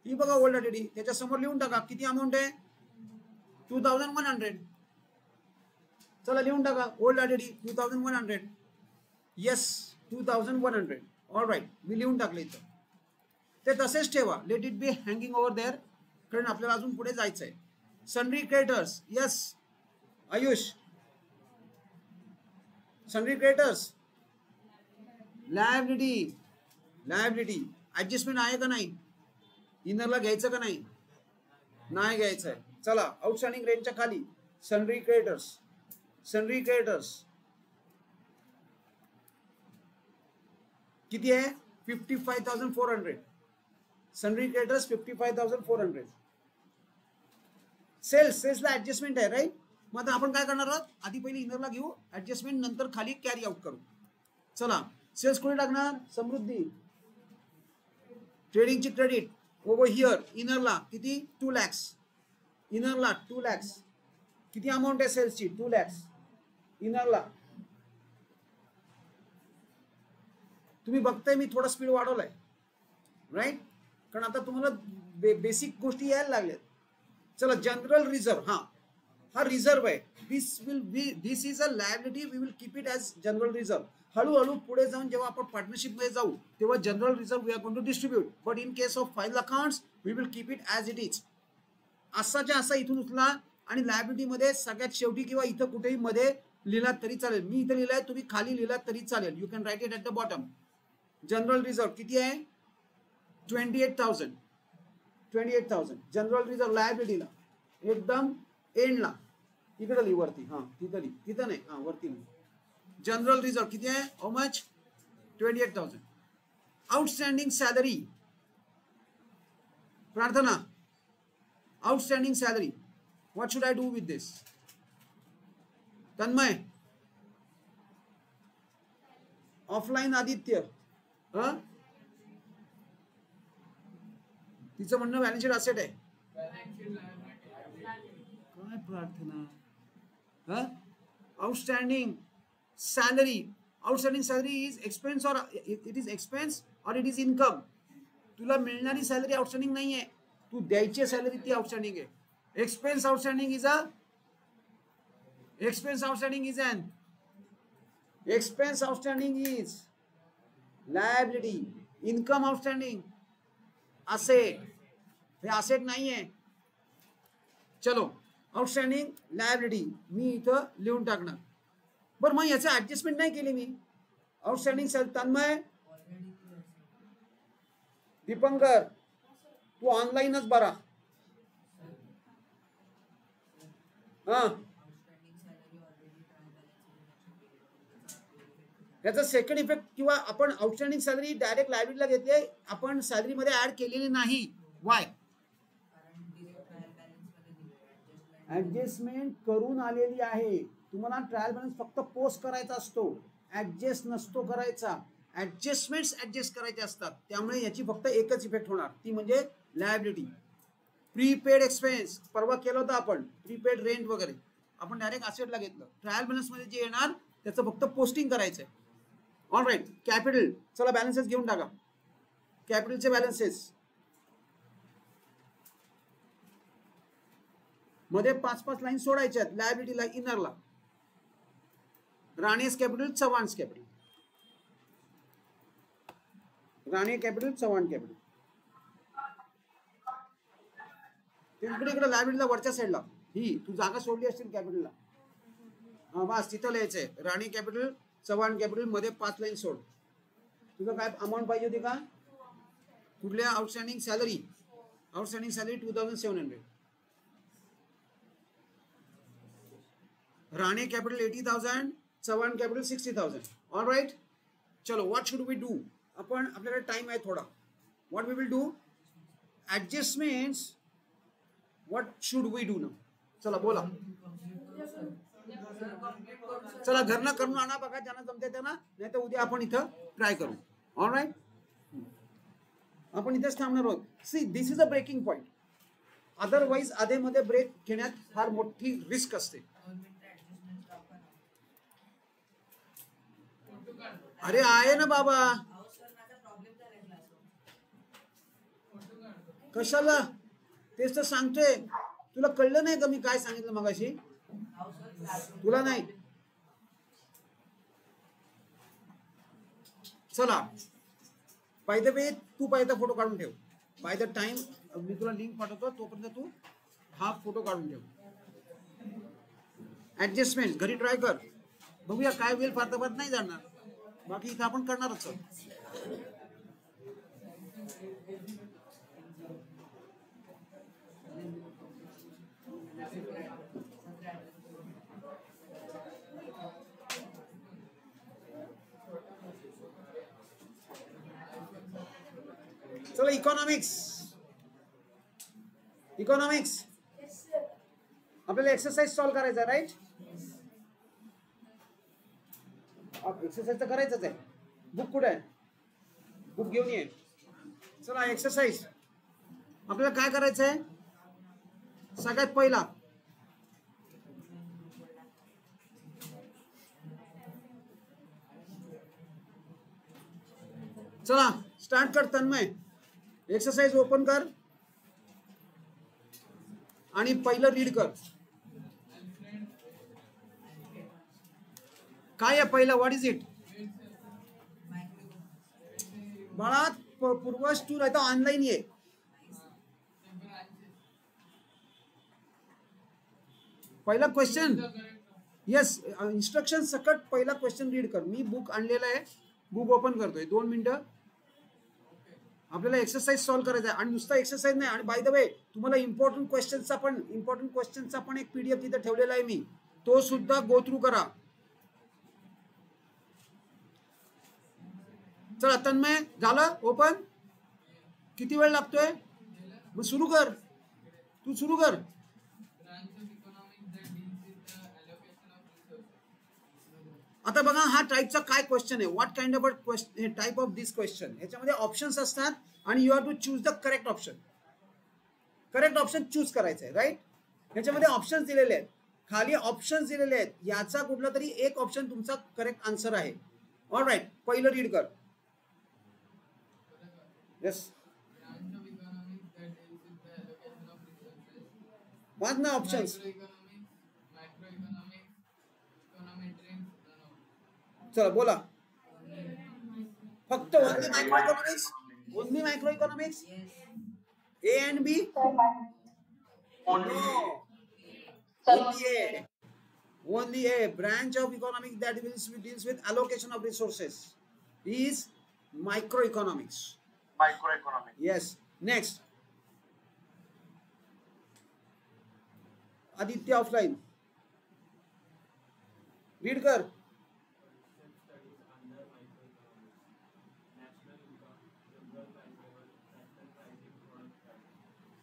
ही बघा ओल्ड आरडीडी त्याच्या समोर लिहून टाका किती अमाऊंट आहे 2100. चला लिहून टाका old RDD 2100. Yes 2100. All right मी लिहून टाकले इथं. ते तसेच ठेवा let it be hanging over there कारण आपल्याला अजून पुढे जायचं आहे. Sundry creditors. Yes Ayush sundry creditors liability adjustment आहे का नाही? इनरला घ्यायचं का नाही? नाही घ्यायचं आहे. चला आउटस्टँडिंग रेंटच्या खाली सनरी क्रेडिटर्स किती आहे 55,400. सनरी क्रेडिटर्स 55,400. सेल्सला ऍडजस्टमेंट आहे राईट. मग आता आपण काय करणार आहोत आधी पहिले इनरला घेऊ ऍडजस्टमेंट नंतर खाली कॅरी आउट करू. चला सेल्स कोणी टाकणार? समृद्धी. ट्रेडिंगची क्रेडिट ओव्हर हिअर इनरला किती? 2 lakhs. इनरला 2 lakhs. किती अमाऊंट आहे सेल्सची? 2 lakhs. इनरला तुम्ही बघताय मी थोडा स्पीड वाढवलाय, राईट? कारण आता तुम्हाला बेसिक गोष्टी यायला लागल्यात. चला, जनरल रिझर्व. हा रिझर्व आहे. This is a liability. We will keep it as general reserve. हळूहळू पुढे जाऊन जेव्हा आपण पार्टनरशिपमध्ये जाऊ तेव्हा general reserve we are going to distribute. But in case of final accounts we will keep it as it is. असाच्या असा इथून उचला आणि लायबिलिटीमध्ये सगळ्यात शेवटी किंवा इथं कुठेही मध्ये लिहिला तरी चालेल. मी इथं लिहिलाय, तुम्ही खाली लिहिला तरी चालेल. You can write it at the bottom. General reserve किती आहे? 28,000. 28,000 जनरल रिझर्व लायबिलिटीला एकदम एंडला इकडे लिहि वरती. तिथं नाही, वरती लिहि. जनरल रिझर्व किती आहे? How much? 28,000. Outstanding salary. Prarthana, outstanding salary. What should I do with this? Tanmay, offline Aditya. तिचं म्हणणं बॅलन्स शीट असेट आहे. काय Prarthana? Outstanding salary. Outstanding salary is expense or it is expense or it is income. तुला मिळणारी salary outstanding नाहीये, तू द्यायची salary ती outstanding आहे. Expense outstanding is a expense outstanding is an expense outstanding is liability. income outstanding asset. हे asset नाही आहे. चलो, आउटस्टँडिंग लायबिलिटी मी इथं लिहून टाकणार. बरं, मग याचं ऍडजस्टमेंट नाही केली मी. Outstanding sale. तन्मय, दीपंकर, तू ऑनलाईनच बरा. याचा सेकंड इफेक्ट किंवा आपण आउटस्टँडिंग सॅलरी डायरेक्ट लायबिलिटीला घेतली, आपण सॅलरीमध्ये ऍड केलेली नाही. वाय? ऍडजस्टमेंट करून आलेली आहे. तुम्हाला ट्रायल बॅलन्स फक्त पोस्ट करायचा असतो, ऍडजस्ट नसतो करायचा. ऍडजस्टमेंट्स ऍडजस्ट करायचे असतात. त्यामुळे याची फक्त एकच इफेक्ट होणार, ती म्हणजे लायबिलिटी. प्रीपेड एक्सपेन्स परवा केलं होतं आपण. प्रीपेड रेंट वगैरे आपण डायरेक्ट असेटला घेतलं. ट्रायल बॅलन्स मध्ये जे येणार त्याचं फक्त पोस्टिंग करायचंय. All right. कॅपिटल. चला, बॅलन्सेस घेऊन टाका. कॅपिटलचे बॅलन्सेस मध्ये 5-5 लाईन सोडायच्या आहेत. लायबिलिटीला इनरला राणेस capital, Chavan capital. Rane capital, Chavan capital. इकडे लायबिलिटीला वरच्या साईडला. ही तू जागा सोडली असतील कॅपिटलला. बस तिथं लिहायचंय. राणे कॅपिटल, चव्हाण कॅपिटल मध्ये 5 लाईन सोड. तुझं काय अमाऊंट पाहिजे होती का? कुठल्या? Outstanding salary. Outstanding salary 2,700. Rane capital 80,000, Chavan capital 60,000. All right. चलो, व्हॉट शुड वी डू? आपण आपल्याकडे टाइम आहे थोडा. What we will do? Adjustments. What should we do ना? चला बोला. चला, घरनं करून आणा बघा, ज्यांना जमते त्यांना, नाही तर उद्या आपण इथं ट्राय करू. All right. आपण इथेच थांबणार आहोत. See, this is a breaking point. Otherwise आधेमध्ये ब्रेक घेण्यात फार मोठी रिस्क असते. अरे आहे ना बाबा, कशाला? तेच तर सांगतोय. तुला कळलं नाही का मी काय सांगितलं मगाशी? तुला नाही. चला, बाय द वे तू पाहिजे फोटो काढून ठेव. बाय द टाइम मी तुला लिंक पाठवतो, तोपर्यंत तू हा फोटो काढून ठेव. ऍडजस्टमेंट घरी ट्राय कर, बघूया काय होईल. फार तर नाही जाणार, बाकी इथं आपण करणारच. चलो, इकॉनॉमिक्स. इकॉनॉमिक्स आपल्याला एक्सरसाइज सॉल्व करायचा, राईट? एक्सरसाइज तर करायचंच आहे. बुक कुठे आहे? बुक घेऊन ये. चला एक्सरसाइज. आपल्याला काय करायचं आहे? सगळ्यात पहिला चला स्टार्ट कर. तन्मय एक्सरसाइज ओपन कर आणि पहिलं रीड कर. काय आहे पहिलं? What is it? बाळा पूर्वज तू राहता ऑनलाईन ये. पहिला क्वेश्चन. येस इन्स्ट्रक्शन सकट पहिला क्वेश्चन रीड कर. मी बुक आणलेलं आहे, बुक ओपन करतोय. 2 मिनिटं. आपल्याला एक्सरसाइज सॉल्व्ह करायचा आहे आणि नुसता एक्सरसाइज नाही. आणि बाय द वे तुम्हाला इम्पॉर्टंट क्वेश्चनचा पण एक PDF तिथे ठेवलेला आहे मी, तो सुद्धा गो थ्रू करा. चला तन्मय झालं ओपन? किती वेळ लागतोय? मग सुरू कर. तू सुरू कर. आता बघा हा टाईपचा काय क्वेश्चन आहे. What kind of question, type of this question. ह्याच्यामध्ये ऑप्शन्स असतात आणि you have to choose the correct option. Correct option choose करायचं आहे, राईट. ह्याच्यामध्ये ऑप्शन्स दिलेले आहेत, खाली ऑप्शन्स दिलेले आहेत. याचा कुठला तरी एक ऑप्शन तुमचा करेक्ट आन्सर आहे. ऑल राईट, पहिलं रीड कर. येस वाच ना ऑप्शन्स. चला बोला. फक्त only micro economics. Only micro economics. A and B. Only a branch of economics that deals with allocation of resources is microeconomics. Microeconomics. Yes. Next. Aditya offline. Read कर.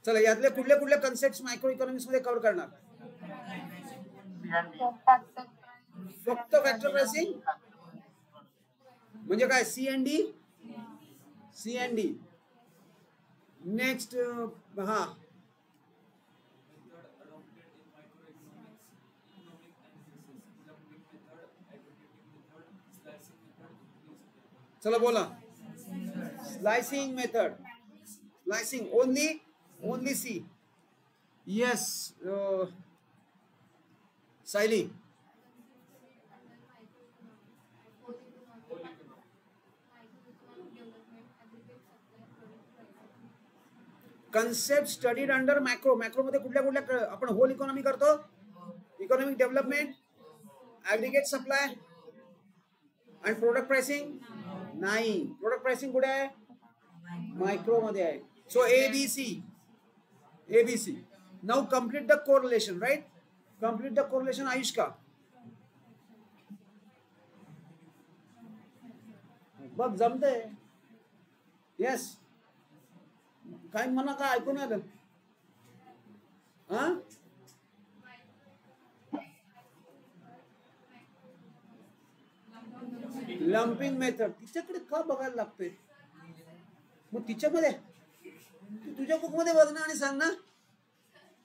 चला यातले कुठले कुठले कन्सेप्ट मायक्रो इकॉनॉमिक्स मध्ये cover करणार? फक्त factor pricing म्हणजे काय? C&D. C&D. नेक्स्ट हा चला बोला. Slicing method. Slicing only C. Yes. Saili. Concept studied under macro. Macro मध्ये कुठल्या कुठल्या आपण होल इकॉनॉमी करतो? इकॉनॉमिक डेव्हलपमेंट, ऍग्रीगेट सप्लाय आणि प्रोडक्ट प्राइसिंग. नाही, प्रोडक्ट प्राइसिंग कुठे आहे? मायक्रो मध्ये आहे. So ABC. Now complete the correlation, right? Complete the correlation, Ayushka. बघ जमतंय. Yes. काय म्हणा का ऐकून आलं? हा लंपिंग मेथड. तिच्याकडे का बघायला लागतोय? मग तिच्यामध्ये तुझ्या बुक मध्ये बघ ना आणि सांग ना.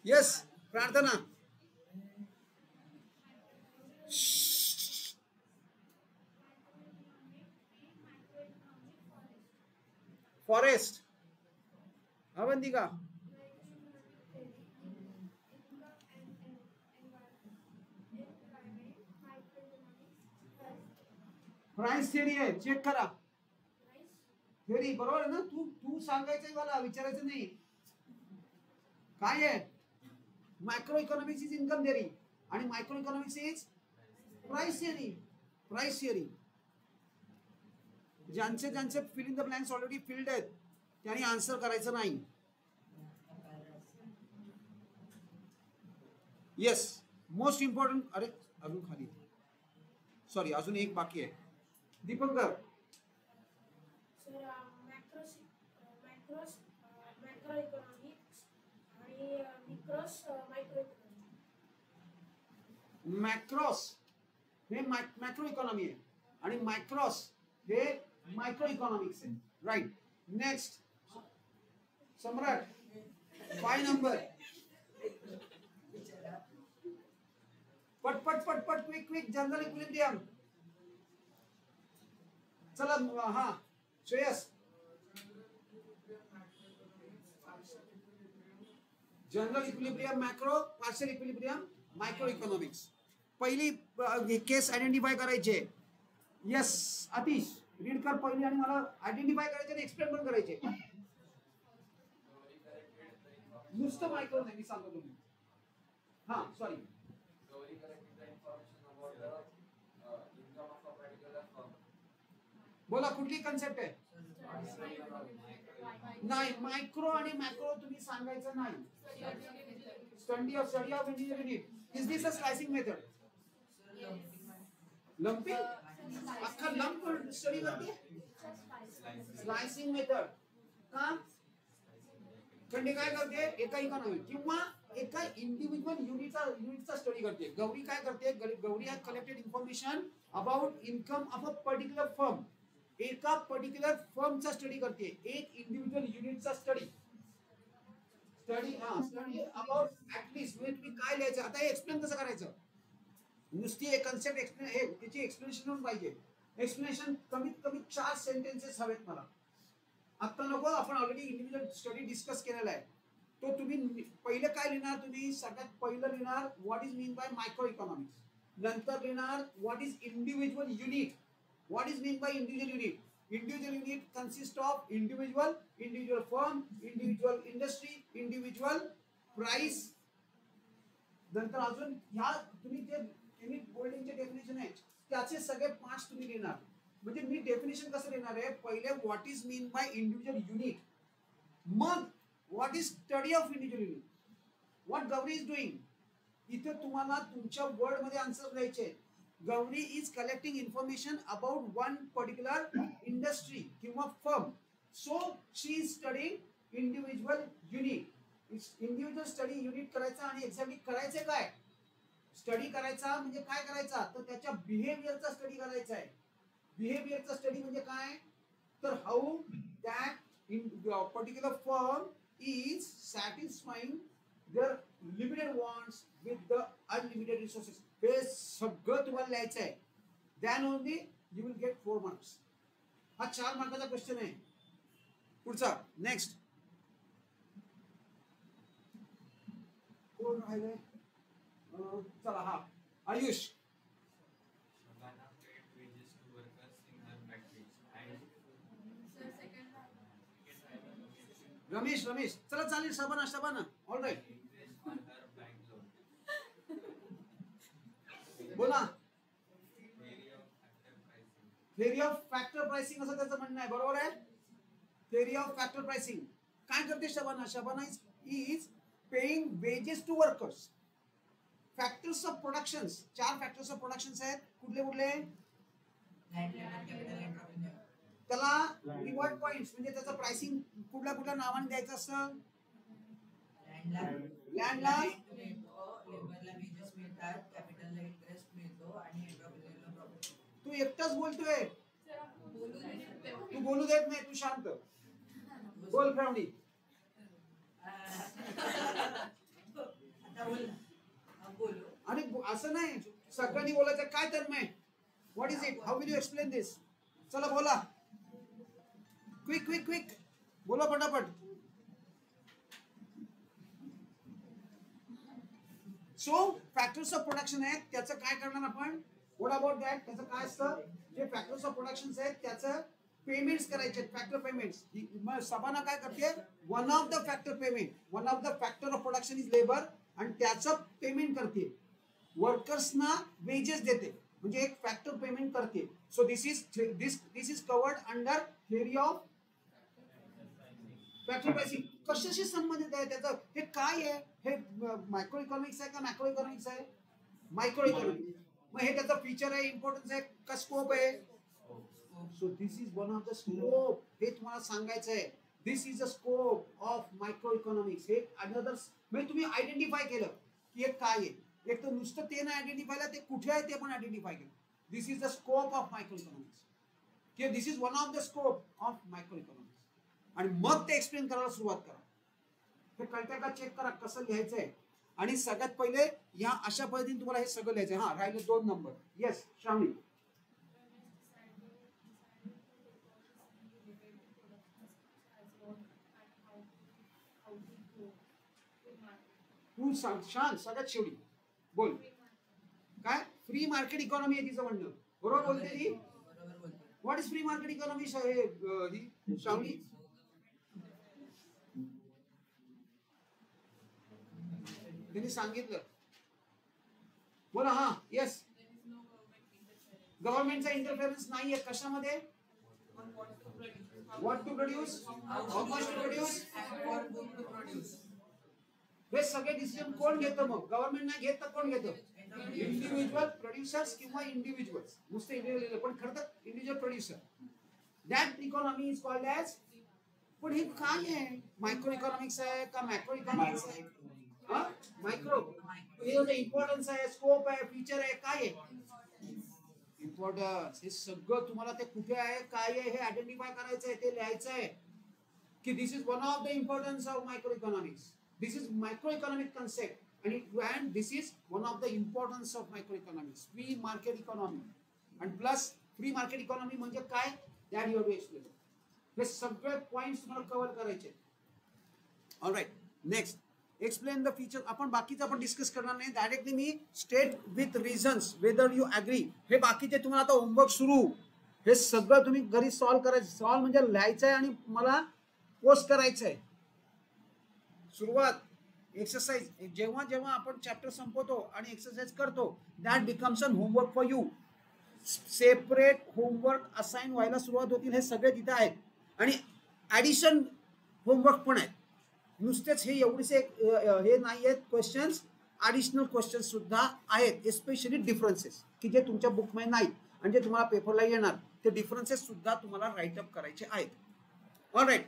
येस प्रार्थना. फॉरेस्ट. अवंतिका. प्राइस थिअरी आहे, चेक करा. थेरी बरोबर आहे ना? तू सांगायचंय मला, विचारायचं नाही. काय आहे? Micro economics is income theory आणि micro economics is price theory. Price theory. ज्यांचे fill in the blanks already filled आहेत त्यांनी आन्सर करायचं नाही. Yes most important. अरे अजून खाली, सॉरी अजून एक बाकी आहे. दीपंकर. मॅक्रॉस हे मॅक्रो इकॉनॉमी आहे आणि मायक्रॉस हे मायक्रो इकॉनॉमिक्स आहे. राईट. नेक्स्ट सम्राट 5 नंबर. पट पट पट पट क्विक क्विक. General equilibrium. चला हा Shreyas. General equilibrium macro, partial equilibrium, micro economics. पहिली केस आयडेंटिफाय करायची आहे. यस आतिश रीड कर पहिली आणि मला आयडेंटिफाय करायचे आणि एक्सप्लेन पण करायचे. नुसतं मायक्रो नाही मी सांगतो तुम्ही. हा सॉरी. बोला कुठली कन्सेप्ट आहे. नाही मायक्रो आणि मॅक्रो तुम्ही सांगायचं नाही. Study of individual unit. Is this a slicing method. Lumping अख्खा लंप स्टडी करते. स्लाइसिंग मेथड का. खंडे काय करते एका इकॉनॉमी किंवा एका इंडिव्हिज्युअल युनिटचा स्टडी करते. गौरी काय करते. Gauri has collected information about income of a particular firm. एका पर्टिक्युलर फर्मचा स्टडी करते. एक इंडिव्हिज्युअल युनिटचा स्टडी अबाउट ऍटलीस्ट. म्हणजे तुम्ही काय लिहायचं आता हे एक्सप्लेन कसं करायचं. नुसती एक कन्सेप्ट एक्सप्लेन हे त्याची एक्सप्लेनेशन पण पाहिजे. एक्सप्लेनेशन कमीत कमी 4 सेंटेन्सेस हवेत मला. आता नको. आपण ऑलरेडी इंडिव्हिज्युअल स्टडी डिस्कस केलेला आहे. तो तुम्ही पहिलं काय लिहिणार. तुम्ही सगळ्यात पहिलं लिहिणार what is mean by micro economics. नंतर लिहिणार what is individual unit. What is mean by individual unit. Individual unit consist of individual firm, individual industry, individual price. नंतर अजून ह्या तुम्ही जे युनिट होल्डिंगचे डेफिनेशन आहे त्याचे सगळे 5 तुम्ही लिहिणार. म्हणजे मी डेफिनेशन कसं लिहिणार आहे. पहिले what is mean by individual unit. मग what is study of individual unit. What Gauri is doing. इथे तुम्हाला तुमच्या वर्ड मध्ये आन्सर द्यायचे. Gauri is collecting information about one particular industry किंवा firm. So she is studying individual unit. Individual study unit करायचा आणि exactly करायचे काय. स्टडी करायचा म्हणजे काय करायचा तर त्याच्या बिहेवियरचा स्टडी करायचा आहे. बिहेवियरचा स्टडी म्हणजे काय तर how that in particular firm is satisfying their limited wants with the unlimited resources. हे सगळं तुम्हाला लिहायचं आहे. Then only you will get 4 marks. हा 4 मार्काचा क्वेश्चन आहे. पुढचा नेक्स्ट कोण राहिले. चला हा आयुष. रमेश चला चालेल. Shabana all right. बोला. थेअरी ऑफ फॅक्टर प्राइसिंग असं त्याचं म्हणणं आहे. बरोबर आहे. थेअरी ऑफ फॅक्टर प्राइसिंग काय करते Shabana is paying wages to workers. Factors of production 4 factors of production आहेत. कुठले त्याला रिवॉर्ड पॉइंट्स म्हणजे त्याचं प्राइसिंग कुठल्या नावाने द्यायचं असतं. लँडला लेबरला वेजेस मिळतात, कॅपिटलला इंटरेस्ट मिळतो आणि एंटरप्रेन्योरला प्रॉफिट. तू एकटाच बोलतोय. तू बोलू देत नाही. तू शांत बोल. फ्रावडी आणि असं नाही सगळ्यांनी बोलायचं. काय Tanmay what is it. How will you explain this. चला बोला. क्विक बोला पटापट. सो फॅक्टर्स ऑफ प्रोडक्शन आहेत त्याचं काय करणार आपण. What about that. त्याचं काय असतं जे फॅक्टर्स ऑफ प्रोडक्शन आहेत त्याचं पेमेंट्स करायचे. Factor payments. मग सबाना काय करते. One of the factor of production is labour आणि त्याचं पेमेंट करते. वर्कर्सना वेजेस देते म्हणजे एक फॅक्टर पेमेंट करते. So this is covered under theory of factor pricing. कशाशी संबंधित आहे त्याचं. हे काय आहे. हे मायक्रो इकॉनॉमिक्स आहे का मॅक्रो इकॉनॉमिक्स आहे. Micro economics. मग हे त्याचं फीचर आहे इम्पॉर्टन्स आहे का स्कोप आहे. So this is one of the scope. हे तुम्हाला सांगायचं आहे. This is a scope of micro economics. हे अनदर म्हणजे तुम्ही आयडेंटिफाय केलं की हे काय आहे. एक तर नुसतं ते नाही आयडेंटिफायला ते कुठे आहे ते पण आयडेंटिफाय केलं. This is the scope of micro economics. की this is one of the scope of micro economics आणि मग ते एक्सप्लेन करायला सुरुवात करा. हे कळतंय का? चेक करा कसं लिहायचंय. आणि सगळ्यात पहिले या अशा पद्धतीने तुम्हाला हे सगळं लिहायचंय. हा राहिले 2 नंबर. येस श्रावणी. तू सांग शांत सगळ्यात शेवटी बोल. काय फ्री मार्केट इकॉनॉमी आहे तिचं म्हणणं. बरोबर बोलते ती. What is free market economy ही श्रावणी? त्यांनी सांगितलं. बोला. हा येस. गव्हर्नमेंटचा इंटरफेरन्स नाहीये कशामध्ये? What to produce, how much to produce. हे सगळे डिसिजन कोण घेतं? मग गव्हर्नमेंट नाही घेत तर कोण घेतं? इंडिव्हिज्युअल प्रोड्युसर्स किंवा इंडिव्हिज्युअल्स. नुसतं इंडिव्हिज्युअल पण खरं तर individual producer. That economy is called as. पण हे काय आहे? मायक्रो इकॉनॉमिक्स आहे का मॅक्रो इकॉनॉमिक्स आहे? मायक्रो. हे इम्पॉर्टन्स आहे, स्कोप आहे, फीचर आहे, काय आहे? इम्पॉर्टन्स. हे सगळं तुम्हाला ते कुठे आहे, काय आहे हे आयडेंटिफाय करायचं आहे, ते लिहायचं आहे की this is one of the importance of micro economics. This is microeconomic concept, and this is one of the importance of microeconomics. Free market economy and plus free market economy म्हणजे काय? That you have to explain. हे सगळे points तुम्हाला cover करायचे. Alright. Next explain the feature. आपण बाकीचं आपण discuss करणार नाही. Directly me state with reasons whether you agree. हे बाकीचे तुम्हाला आता होमवर्क सुरू. हे सगळं तुम्ही घरी सॉल्व्ह करायचं. सॉल्व्ह म्हणजे लिहायचं आहे आणि मला पोस्ट करायचं आहे. सुरुवात एक्सरसाइज. जेव्हा जेव्हा आपण चॅप्टर संपवतो आणि एक्सरसाइज करतो that becomes an homework for you. Separate homework assign व्हायला सुरुवात होतील. हे सगळे तिथे आहेत आणि ॲडिशन होमवर्क पण आहेत. नुसतेच हे एवढेसे हे नाही आहेत क्वेश्चन्स. ॲडिशनल क्वेश्चन्स सुद्धा आहेत. एस्पेशली डिफरन्सेस की जे तुमच्या बुकमध्ये नाहीत आणि जे तुम्हाला पेपरला येणार ते डिफरन्सेस सुद्धा तुम्हाला राईटअप करायचे आहेत. ऑलराईट.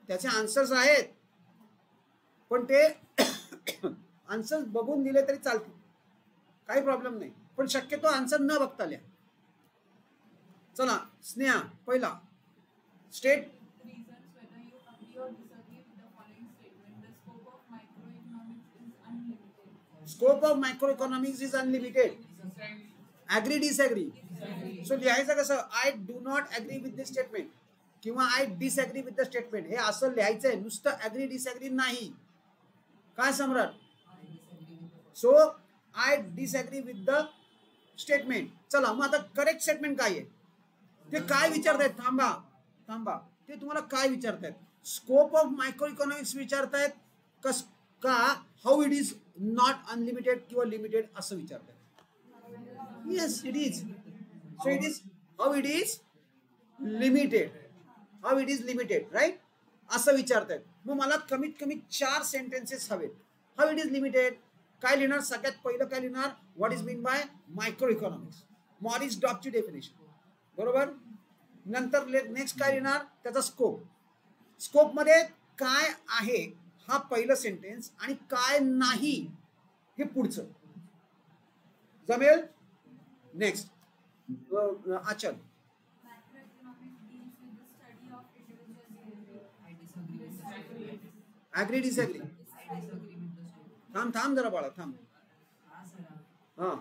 त्याचे आन्सर्स आहेत पण ते आन्सर्स बघून दिले तरी चालतील. काही प्रॉब्लेम नाही. पण शक्यतो आन्सर न बघता लिहा. चला स्नेहा पहिला state. Scope of micro economics is unlimited. Agree disagree. So लिहायचं कसं? I do not agree with this statement किंवा I disagree with the statement. हे असं लिहायचंय. नुसतं ॲग्री डिसॲग्री नाही. काय Samrat? So I disagree with the statement. चला मग आता करेक्ट स्टेटमेंट काय आहे ते काय विचारतायत? थांबा. ते तुम्हाला काय विचारतायत? स्कोप ऑफ मायक्रो इकॉनॉमिक्स विचारतायत का how it is not unlimited किंवा लिमिटेड असं विचारतायत? Yes it is. So it is how it is limited. How it is limited right असं विचारतायत. मग मला कमीत कमी 4 सेंटेन्सेस हवेत. हाऊ इट इज लिमिटेड काय लिहिणार? सगळ्यात पहिलं काय लिहिणार? What is mean by micro economics. Maurice डॉबची डेफिनेशन. बरोबर. नंतर नेक्स्ट काय लिहिणार? त्याचा स्कोप. स्कोप मध्ये काय आहे हा पहिलं सेंटेन्स आणि काय नाही हे पुढचं. जमेल? नेक्स्ट आचल. Agree disagree. थांब जरा बाळा थांब. हा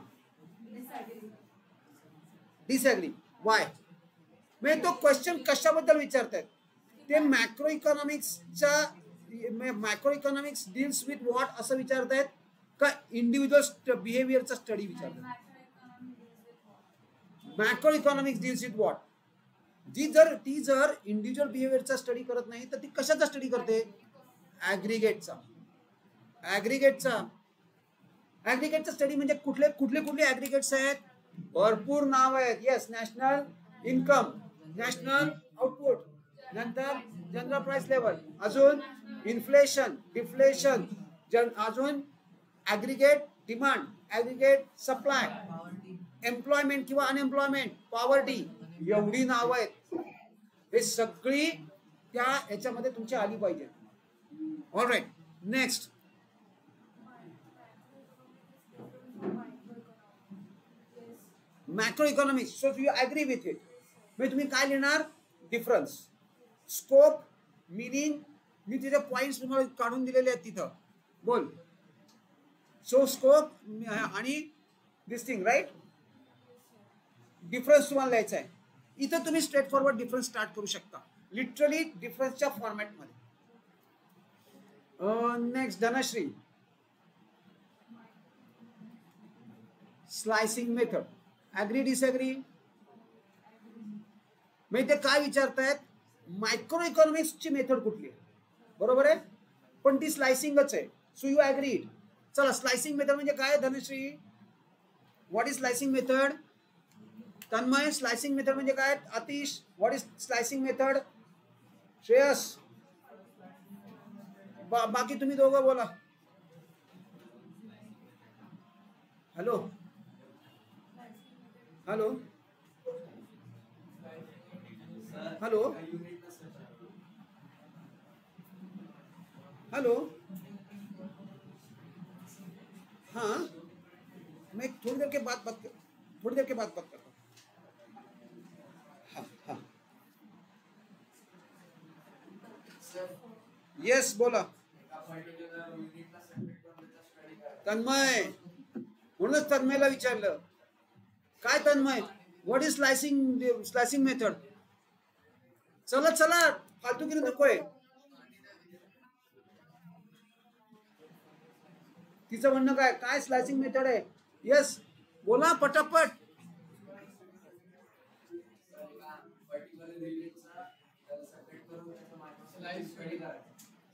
डिसॲग्री. वाय? म्हणजे तो क्वेश्चन कशाबद्दल विचारतायत? ते macro economics deals with what असं विचारतायत का इंडिव्हिज्युअल बिहेवियरचा स्टडी विचारतायत? Macro economics deals with what. ती जर इंडिव्हिज्युअल बिहेवियरचा स्टडी करत नाही तर ती कशाचा स्टडी करते? ॲग्रिगेटचा स्टडी. म्हणजे कुठले ॲग्रिगेट्स आहेत? भरपूर नाव आहेत. Yes. National income, national output, नंतर जनरल प्राइस लेवल, अजून इन्फ्लेशन, डिफ्लेशन, अजून aggregate demand, aggregate supply, employment किंवा अनएम्प्लॉयमेंट, पॉवर्टी. एवढी नाव आहेत. हे सगळी त्या ह्याच्यामध्ये तुमची आली पाहिजे. Alright. Next macro economics. So you agree with it. म्हणजे तुम्ही काय लिहिणार? Difference, scope, meaning. मी तिथे पॉइंट्स तुम्हाला काढून दिलेले आहेत तिथं. बोल. सो स्कोप आणि दिस थिंग राईट. डिफरन्स तुम्हाला लिहायचा आहे. इथं तुम्ही स्ट्रेट फॉरवर्ड डिफरन्स स्टार्ट करू शकता, लिटरली डिफरन्सच्या फॉर्मॅटमध्ये. Next Dhanashree, slicing method. Agree disagree? म्हणजे ते काय विचारतायत, मायक्रो इकॉनॉमिक्सची मेथड कुठली आहे? बरोबर आहे, पण ती स्लायसिंगच आहे. So you agree it. चला, स्लायसिंग मेथड म्हणजे काय Dhanashree? What is slicing method? Tanmay, slicing method म्हणजे काय? Atish, what is slicing method? Shreyas, बाकी तुम्ही दोघं बोला. Hello hello hello hello. हाँ, मैं थोड़ी देर के बाद बात करता हूँ. हाँ हाँ, यस बोला. तन्मय, म्हणूनच तन्मयला विचारलं. काय Tanmay, what is slicing method? चला चला, फालतूगिरी नकोय. तिचं म्हणणं काय? काय स्लायसिंग मेथड आहे? यस बोला पटापट.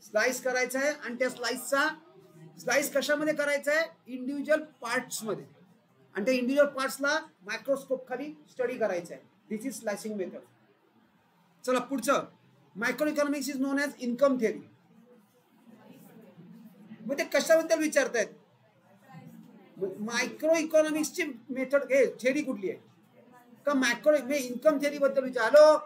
स्लाइस करायचा आहे आणि त्या स्लाइस कशामध्ये करायचा आहे? इंडिव्हिज्युअल पार्ट्स मध्ये. आणि त्या इंडिव्हिज्युअल पार्ट्सला मायक्रोस्कोप खाली स्टडी करायचं आहे. This is slicing method. चला पुढचं. Micro economics is non as income theory. मग ते कशाबद्दल विचारतायत? मायक्रो इकॉनॉमिक्सची मेथड थिअरी कुठली आहे का? मॅक्रो इन्कम थिअरी बद्दल विचार. हॅलो,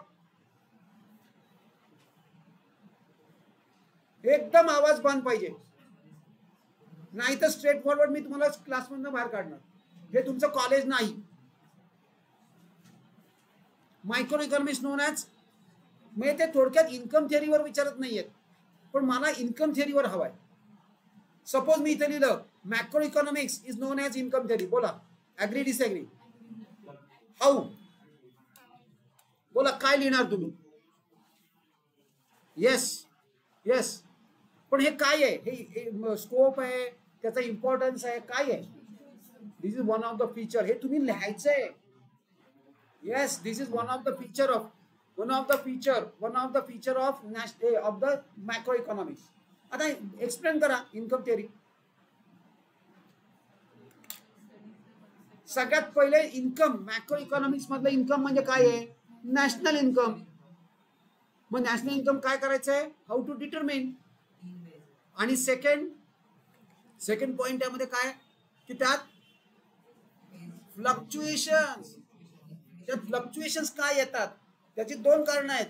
एकदम आवाज बंद पाहिजे, नाही तर स्ट्रेट फॉरवर्ड मी तुम्हाला क्लासमधून बाहेर काढणार. हे तुमचं कॉलेज नाही. मायक्रो इकॉनॉमिक्स नोन ॲज, म्हणजे ते थोडक्यात इन्कम थिअरीवर विचारत नाहीयेत, पण मला इन्कम थिअरीवर हवाय. सपोज मी इथे लिहिलं macro economics is non as income theory. बोला ॲग्री डिसॲग्री? हाऊ? बोला काय लिहिणार तुम्ही? Yes yes. पण हे काय आहे? हे स्कोप आहे, त्याचा इम्पॉर्टन्स आहे, काय आहे? This is one of the feature. हे तुम्ही लिहायचं आहे. Yes, this is one of the feature of the macro economics. आता एक्सप्लेन करा इन्कम थिअरी. सगळ्यात पहिले इन्कम, मॅक्रो इकॉनॉमिक्स मधलं इन्कम म्हणजे काय आहे? National income. मग नॅशनल इन्कम काय करायचं आहे? How to determine. आणि सेकंड पॉइंट यामध्ये काय की त्यात फ्लक्च्युएशन्स. त्यात फ्लक्च्युएशन्स काय येतात? त्याची दोन कारणं आहेत,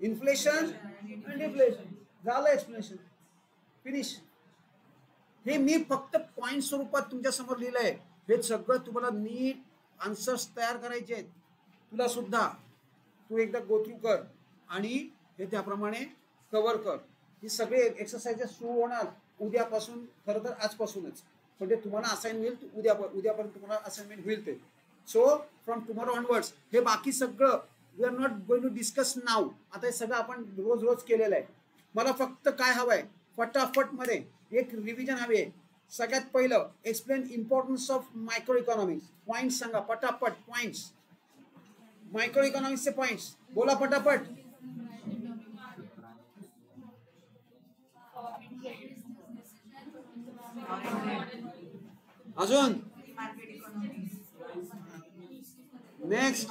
इन्फ्लेशन आणि डिफ्लेशन. झालं एक्सप्लेनेशन, फिनिश. हे मी फक्त पॉइंट स्वरूपात तुमच्या समोर लिहिलंय. हे सगळं तुम्हाला नीट आन्सर्स तयार करायचे आहेत. तुला सुद्धा तू एकदा गो थ्रू कर आणि हे त्याप्रमाणे कव्हर कर. ही सगळे एक्सरसाइजेस सुरू होणार उद्यापासून, खरं तर आजपासूनच. म्हणजे तुम्हाला असाइन होईल, उद्यापर्यंत तुम्हाला असाइनमेंट होईल ते. सो फ्रॉम टुमॉरो ऑनवर्ड्स हे बाकी सगळं we are not going to discuss now. आता हे सगळं आपण रोज केलेलं आहे. मला फक्त काय हवंय, फटाफट मध्ये एक रिव्हिजन हवी आहे. सगळ्यात पहिलं explain importance of micro economics. Points सांगा पटापट. पॉइंट्स, मायक्रो इकॉनॉमिक्सचे पॉइंट्स बोला पटापट. अजून नेक्स्ट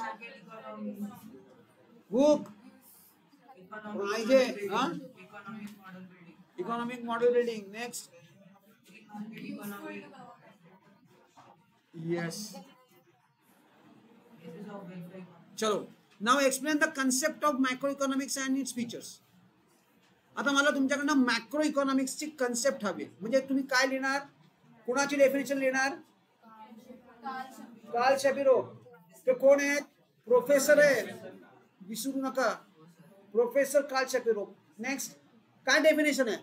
बुक पाहिजे. Economic model building. Next yes. चलो, now explain the concept of macro economics and its features. आता मला तुमच्याकडनं मॅक्रो इकॉनॉमिक्सची कन्सेप्ट हवी. म्हणजे तुम्ही काय लिहिणार? कुणाची डेफिनेशन लिहिणार? Karl Shapiro. ते कोण आहेत? प्रोफेसर आहेत, विसरू नका, प्रोफेसर कार्ल शपिरो. नेक्स्ट काय डेफिनेशन आहे?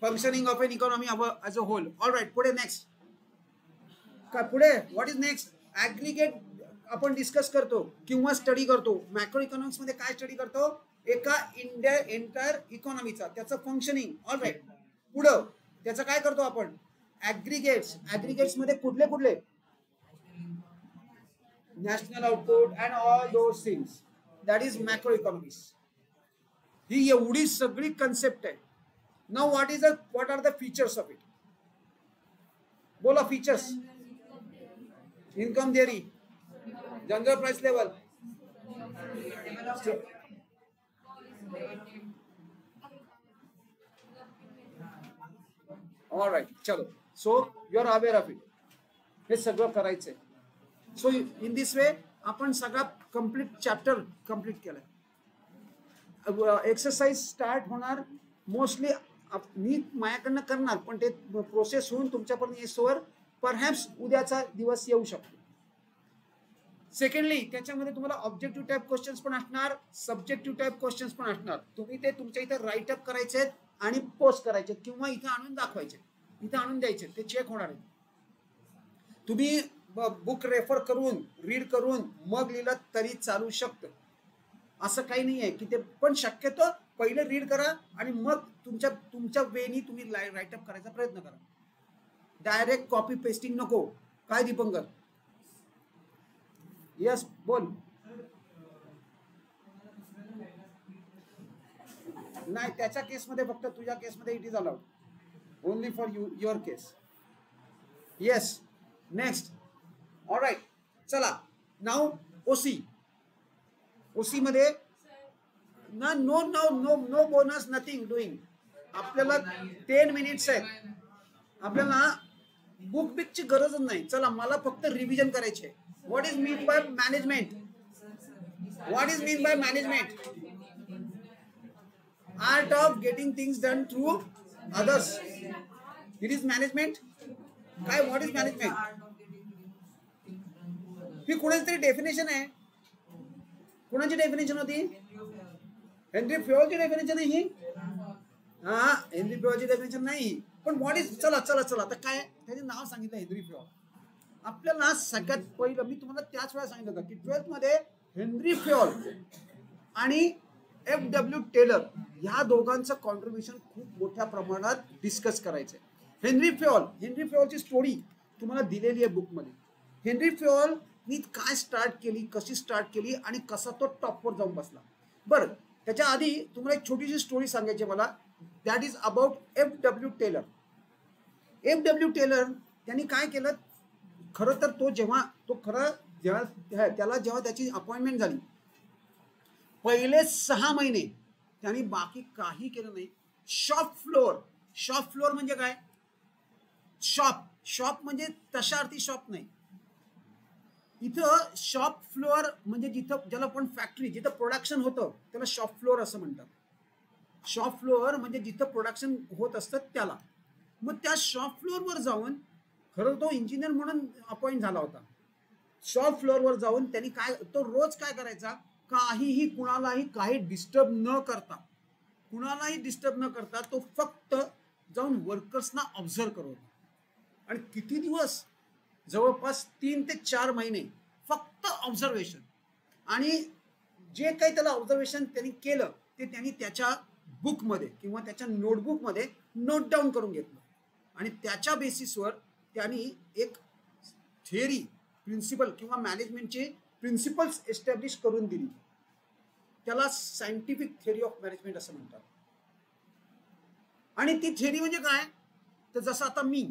Functioning of an economy as a whole. All right, पुढे नेक्स्ट काय पुढे? What is next? ॲग्रिगेट आपण डिस्कस करतो किंवा स्टडी करतो. मॅक्रो इकॉनॉमिक्स मध्ये काय स्टडी करतो? एका एंटायर इकॉनॉमीचा, त्याचं फंक्शनिंग. ऑल राईट, पुढं त्याचं काय करतो आपण? ॲग्रिगेट्स. ॲग्रिगेट्स मध्ये कुठले कुठले? National output and all those things. That is macro economics. ही एवढी सगळी कन्सेप्ट आहे. Now what are the features of it? बोला features. Income theory, general price level, all right. चलो, so you are aware of it. हे सगळं करायचंय. So in this way आपण सगळा कंप्लीट चॅप्टर कंप्लीट केलाय. एक्सरसाइज स्टार्ट होणार मोस्टली मी माझ्याकडनं करणार, पण ते प्रोसेस होऊन तुमच्यापर्यंत येसोवर परहॅप्स उद्याचा दिवस येऊ शकतो. सेकंडली त्याच्यामध्ये तुम्हाला ऑब्जेक्टिव्ह टाईप क्वेश्चन्स पण असणार, सब्जेक्टिव्ह टाईप क्वेश्चन्स पण असणार. तुम्ही ते तुमच्या इथे राईट अप करायचे आहेत आणि पोस्ट करायचे किंवा इथे आणून दाखवायचे, इथे आणून द्यायचे, ते चेक होणार आहे. तुम्ही बुक रेफर करून रीड करून मग लिहिलं तरी चालू शकतं, असं काही नाही आहे की ते. पण शक्यतो पहिले रीड करा आणि मग तुमच्या वेनी तुम्ही राईट अप करायचा प्रयत्न करा. डायरेक्ट कॉपी पेस्टिंग नको. काय दीपंकर? यस बोल. नाही, त्याच्या केसमध्ये फक्त, तुझ्या केसमध्ये it is allowed only for your case. Yes, next. All right, चला. Now OC. ओसी मध्ये ना no no no no bonus, nothing doing. आपल्याला 10 मिनिट्स आहेत. आपल्याला बुक बिकची गरजच नाही. चला, मला फक्त रिव्हिजन करायची आहे. What is mean by management? What is mean by management? Art of getting things done through others. It is management. काय? What is management? ही कोणाची तरी डेफिनेशन आहे. कोणाची डेफिनेशन होती? हेनरी फ्योलची डेफिनेशन आहे ही. हा, हेनरी फ्योलची डेफिनेशन नाही. पण व्हॉट इज, चला चला चला, आता काय त्याचे नाव सांगितलं, हेनरी फ्योल. आपल्याला सगळ्यात पहिलं मी तुम्हाला त्याच वेळा सांगितलं होतं की 12th मध्ये हेनरी फ्योल आणि FW टेलर ह्या दोघांचं कॉन्ट्रीब्युशन खूप मोठ्या प्रमाणात डिस्कस करायचंय. हेनरी फ्योलची स्टोरी तुम्हाला दिलेली आहे बुकमध्ये. हेनरी फ्योलनी काय स्टार्ट केली, कशी स्टार्ट केली आणि कसा तो टॉपवर जाऊन बसला. बरं, त्याच्या आधी तुम्हाला एक छोटीशी स्टोरी सांगायची मला. That is about FW Taylor. FW Taylor त्यांनी काय केलं? खरं तर जेव्हा त्याची अपॉइंटमेंट झाली, पहिले 6 महिने त्यांनी बाकी काही केलं नाही. शॉप फ्लोअर म्हणजे काय? शॉप म्हणजे तशा अर्थी शॉप नाही. इथं शॉप फ्लोअर म्हणजे जिथं, ज्याला आपण फॅक्टरी, जिथं प्रोडक्शन होतं त्याला शॉप फ्लोअर असं म्हणतात. शॉप फ्लोअर म्हणजे जिथं प्रोडक्शन होत असतं त्याला. मग त्या शॉप फ्लोअरवर जाऊन, खरं तो इंजिनियर म्हणून अपॉइंट झाला होता. शॉप फ्लोअरवर जाऊन त्यांनी काय, तो रोज काय करायचा? काहीही कुणालाही काही डिस्टर्ब न करता तो फक्त जाऊन वर्कर्सना ऑब्झर्व करत होता. आणि किती दिवस? जवळपास 3 ते 4 महिने फक्त ऑब्झर्वेशन. आणि जे काही त्याला ऑब्झर्वेशन त्यांनी केलं ते त्यांनी त्याच्या बुकमध्ये किंवा त्याच्या नोटबुकमध्ये नोट डाऊन करून घेतलं. आणि त्याच्या बेसिसवर त्यांनी एक थिअरी, प्रिन्सिपल किंवा मॅनेजमेंटचे प्रिन्सिपल्स एस्टॅब्लिश करून दिली. त्याला सायंटिफिक थिअरी ऑफ मॅनेजमेंट असं म्हणतात. आणि ती थिअरी म्हणजे काय? तर जसं आता मी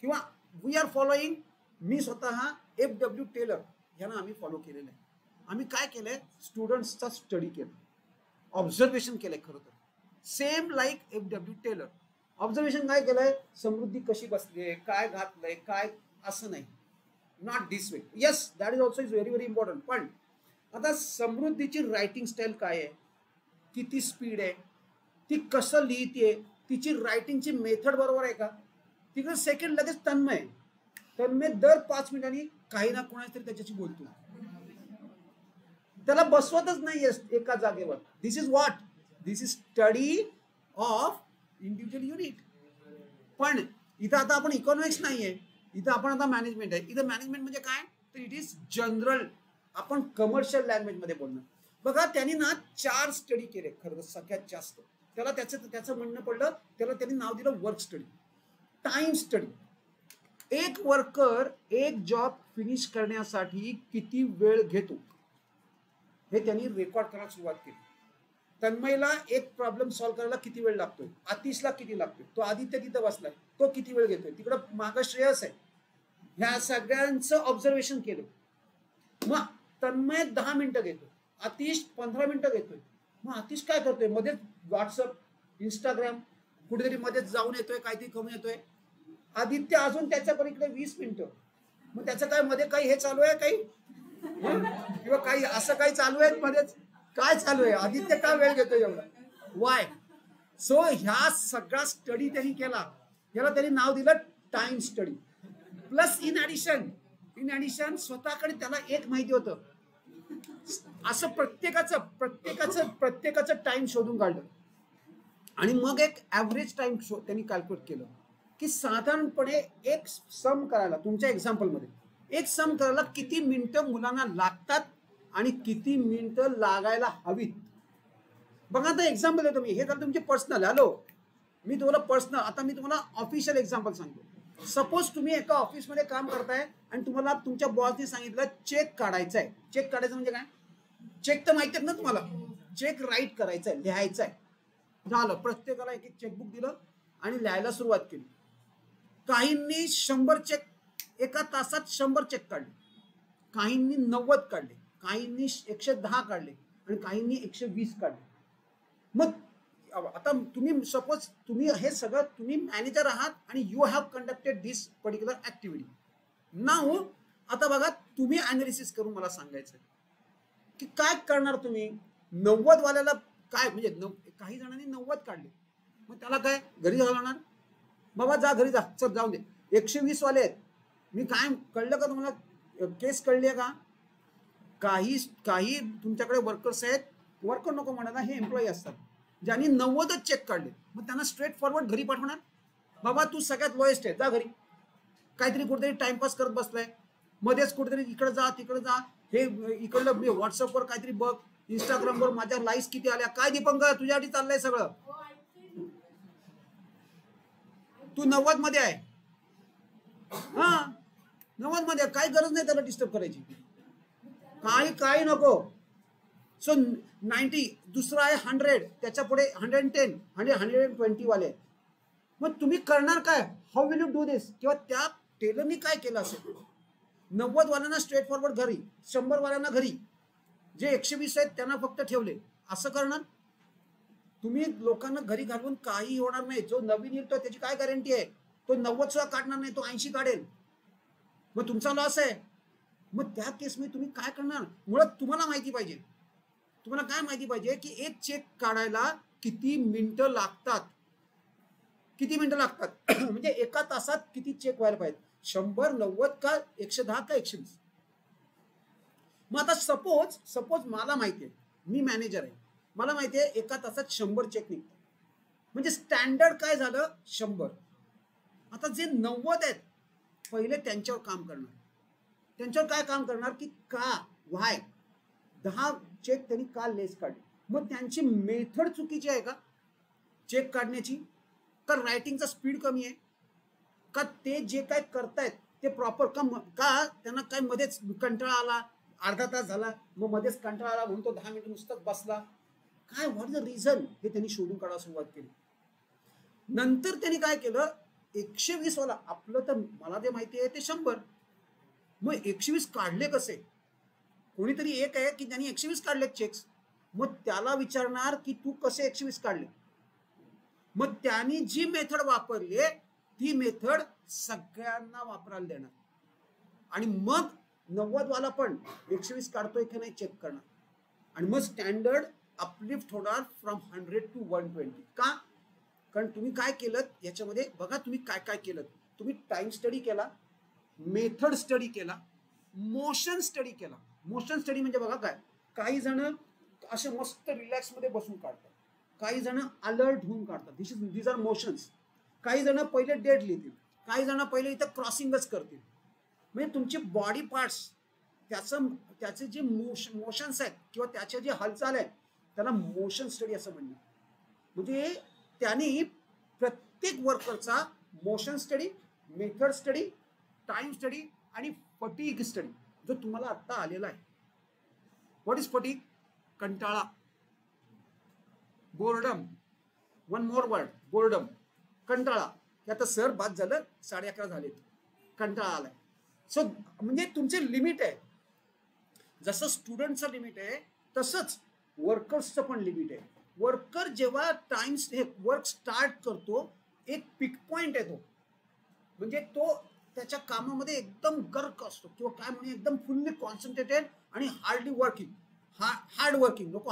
किंवा वी आर फॉलोईंग, मी स्वतः FW टेलर यांना आम्ही फॉलो केलेलं आहे. आम्ही काय केलंय? स्टुडंट्सचा स्टडी केलं, ऑब्झर्वेशन केलंय. खरं तर same like FW Taylor. Observation काय केलंय? समृद्धी कशी बसली, काय घातलंय, काय, असं नाही. Not this way. Yes, that is also is very very important. पण आता समृद्धीची रायटिंग स्टाईल काय आहे, किती स्पीड आहे, ती कसं लिहिते, तिची रायटिंगची मेथड बरोबर आहे का. तिकडे सेकंड लगेच तन्मय दर 5 मिनिटांनी काही ना कोणाच तरी त्याच्याशी बोलतो, त्याला बसवतच नाहीये एका जागेवर. This is what, this is study of individual unit. पण इथं आता आपण इकॉनॉमिक्स नाहीये, इथं आपण आता मॅनेजमेंट आहे. इथं मॅनेजमेंट म्हणजे काय, तर इट इज जनरल, आपण कमर्शियल लँग्वेज मध्ये बोलणं. बघा त्यांनी ना 4 स्टडी केले खरं सगळ्यात जास्त. त्याला त्याचं म्हणणं पडलं, त्याला त्यांनी नाव दिलं वर्क स्टडी, टाइम स्टडी. एक वर्कर एक जॉब फिनिश करण्यासाठी किती वेळ घेतो हे त्यांनी रेकॉर्ड करायला सुरुवात केली. तन्मयला एक प्रॉब्लेम सॉल्व्ह करायला किती वेळ लागतोय, आतिशला किती लागतोय, तो आदित्य तिथं बसलाय तो किती वेळ घेतोय, तिकडं मागं श्रेयस आहे. ह्या सगळ्यांचं ऑब्झर्वेशन केलं. मग तन्मय 10 मिनिटं घेतो, आतिश 15 मिनिटं घेतोय. मग आतिश काय करतोय, मध्येच व्हॉट्सअप इंस्टाग्राम कुठेतरी मध्येच जाऊन येतोय, काहीतरी कमी येतोय. आदित्य अजून त्याच्या पलीकडे 20 मिनिटं. मग त्याचं काय मध्ये काही हे चालू आहे काही किंवा काही असं काही चालू आहे मध्येच, काय चालू आहे, आदित्य का वेळ घेतोय एवढा, वाय. सो ह्या सगळा स्टडी त्यांनी केला, याला त्यांनी नाव दिलं time study. Plus in addition स्वतःकडे त्याला एक माहिती होतं, असं प्रत्येकाचं टाइम शोधून काढलं. आणि मग एक ऍव्हरेज टाइम त्यांनी कॅल्क्युलेट केलं की साधारणपणे एक सम करायला, तुमच्या एक्झाम्पल मध्ये एक सम करायला किती मिनिटं मुलांना लागतात आणि किती मिनिटं लागायला हवीत. बघा आता एक्झाम्पल देतो मी, हे तर तुमचे पर्सनल. हॅलो, मी तुम्हाला पर्सनल, आता मी तुम्हाला ऑफिशियल एक्झाम्पल सांगतो. सपोज तुम्ही एका ऑफिसमध्ये काम करताय आणि तुम्हाला तुमच्या बॉसने सांगितलं चेक काढायचा आहे. चेक काढायचं म्हणजे काय, चेक तर माहिती आहे ना तुम्हाला, चेक राईट करायचा आहे, लिहायचा आहे. झालं, प्रत्येकाला एक एक चेकबुक दिलं आणि लिहायला सुरुवात केली. काहींनी 100 चेक एका तासात 100 चेक काढले, काहींनी 90 काढले, काहींनी 110 काढले आणि काहींनी 120 काढले. मग आता तुम्ही सपोज तुम्ही हे सगळं तुम्ही मॅनेजर आहात आणि you have conducted this particular activity. Now आता बघा, तुम्ही अनालिसिस करून मला सांगायचं की काय करणार तुम्ही. 90 वाल्याला काय, म्हणजे काही जणांनी 90 काढले, मग त्याला काय घरी घालवणार, बाबा जा घरी जा, चल जाऊ दे. 120 वाले आहेत, मी काय कळलं का तुम्हाला, केस कळली आहे का. काही तुमच्याकडे वर्कर्स आहेत, वर्कर नको म्हणा, हे एम्प्लॉई असतात ज्यांनी 90च चेक काढले, मग त्यांना स्ट्रेट फॉरवर्ड घरी पाठवणार. बाबा तू सगळ्यात लोएस्ट आहे, जा घरी. काहीतरी कुठेतरी टाइमपास करत बसलाय, मध्येच कुठेतरी इकडे जा तिकडे जा, हे इकडलं व्हॉट्सअपवर काहीतरी बघ, इंस्टाग्रामवर माझ्या लाईक्स किती आल्या, काय दीपंकर तुझ्यासाठी चाललंय सगळं, तू 90 मध्ये आहे. हा 90 मध्ये, काही गरज नाही त्याला डिस्टर्ब करायची, काही नको. सो 90, दुसरा आहे 100, त्याच्या पुढे 110, 120 वाले. मग तुम्ही करणार काय, हाऊ विल यू डू दिस. किंवा त्या टेलरनी काय केलं असेल, 90 वाल्यांना स्ट्रेट फॉरवर्ड घरी, 100 वाल्यांना घरी, जे 120 आहेत त्यांना फक्त ठेवले, असं करणार तुम्ही. लोकांना घरी घालवून काही होणार नाही. जो नवीन येतो त्याची काय गॅरंटी आहे, तो 90 सुद्धा काढणार नाही, तो 80 काढेल, मग तुमचा लॉस आहे. मग त्या केसमध्ये तुम्ही काय करणार, मुळात तुम्हाला माहिती पाहिजे, तुम्हाला काय माहिती पाहिजे की एक चेक काढायला किती मिनिटं लागतात, किती मिनिटं लागतात म्हणजे एका तासात किती चेक व्हायला पाहिजे, 100, 90 का 110 का 120. मग आता सपोज मला माहिती आहे, मी मॅनेजर आहे, मला माहिती आहे एका तासात 100 चेक निघतात, म्हणजे स्टँडर्ड काय झालं 100. आता जे 90 आहेत पहिले त्यांच्यावर काम करणार, त्यांच्यावर काय काम करणार की का, व्हाय 10 चेक त्यांनी का लेस काढले. मग त्यांची मेथड चुकीची आहे का चेक काढण्याची, का रायटिंगचा स्पीड कमी आहे, का ते जे काय करतायत ते प्रॉपर का त्यांना काय मध्येच कंटाळा आला, अर्धा तास झाला मग मध्येच कंटाळा आला म्हणून तो 10 मिनिट नुसतंच बसला, काय व्हॉट इज द रिझन, हे त्यांनी शोधून काढायला सुरुवात केली. नंतर त्यांनी काय केलं, 120 वाला, आपलं तर मला जे माहिती आहे ते 100, मग 120 काढले कसे. कोणीतरी एक आहे की त्यांनी 120 काढले चेक्स, मग त्याला विचारणार की तू कसे 120 काढले. मग त्यांनी जी मेथड वापरली ती मेथड सगळ्यांना वापरायला देणार आणि मग 90 वाला पण 120 काढतोय की नाही चेक करणार आणि मग स्टँडर्ड अपलिफ्ट होणार फ्रॉम 100 to 120. कारण तुम्ही काय केलं याच्यामध्ये बघा, तुम्ही काय काय केलं. तुम्ही टाइम स्टडी केला, मेथड स्टडी केला, मोशन स्टडी केला. मोशन स्टडी म्हणजे बघा काय, काही जण असे मस्त रिलॅक्स मध्ये बसून काढतात, काही जण अलर्ट होऊन काढतात. These are motions. काही जण पहिले डेट लिहितील, काही जण पहिले इथं क्रॉसिंगच करतील. म्हणजे तुमचे बॉडी पार्ट्स, त्याचे जे मोशन्स आहेत किंवा त्याचे जे हालचाल आहेत त्याला मोशन स्टडी असं म्हणतात. म्हणजे त्यांनी प्रत्येक वर्करचा motion study, method study, time study आणि फटीग स्टडी जो तुम्हाला आता आलेला आहे. What is fatigue? कंटाळा, boredom. One more word, boredom, कंटाळा. आता सर बाद झालं, 11:30 झालेत, कंटाळा आलाय. सो म्हणजे तुमचे लिमिट आहे. जसं स्टुडंटचं लिमिट आहे तसंच वर्कर्सचं पण लिमिट आहे. वर्कर जेव्हा टाइम्स हे वर्क स्टार्ट करतो, एक पिक पॉइंट आहे तो, म्हणजे तो त्याच्या कामामध्ये एकदम गर्क असतो किंवा काय म्हणजे एकदम फुल्ली कॉन्सन्ट्रेटेड आणि हार्डली वर्किंग. हार्ड वर्किंग नको,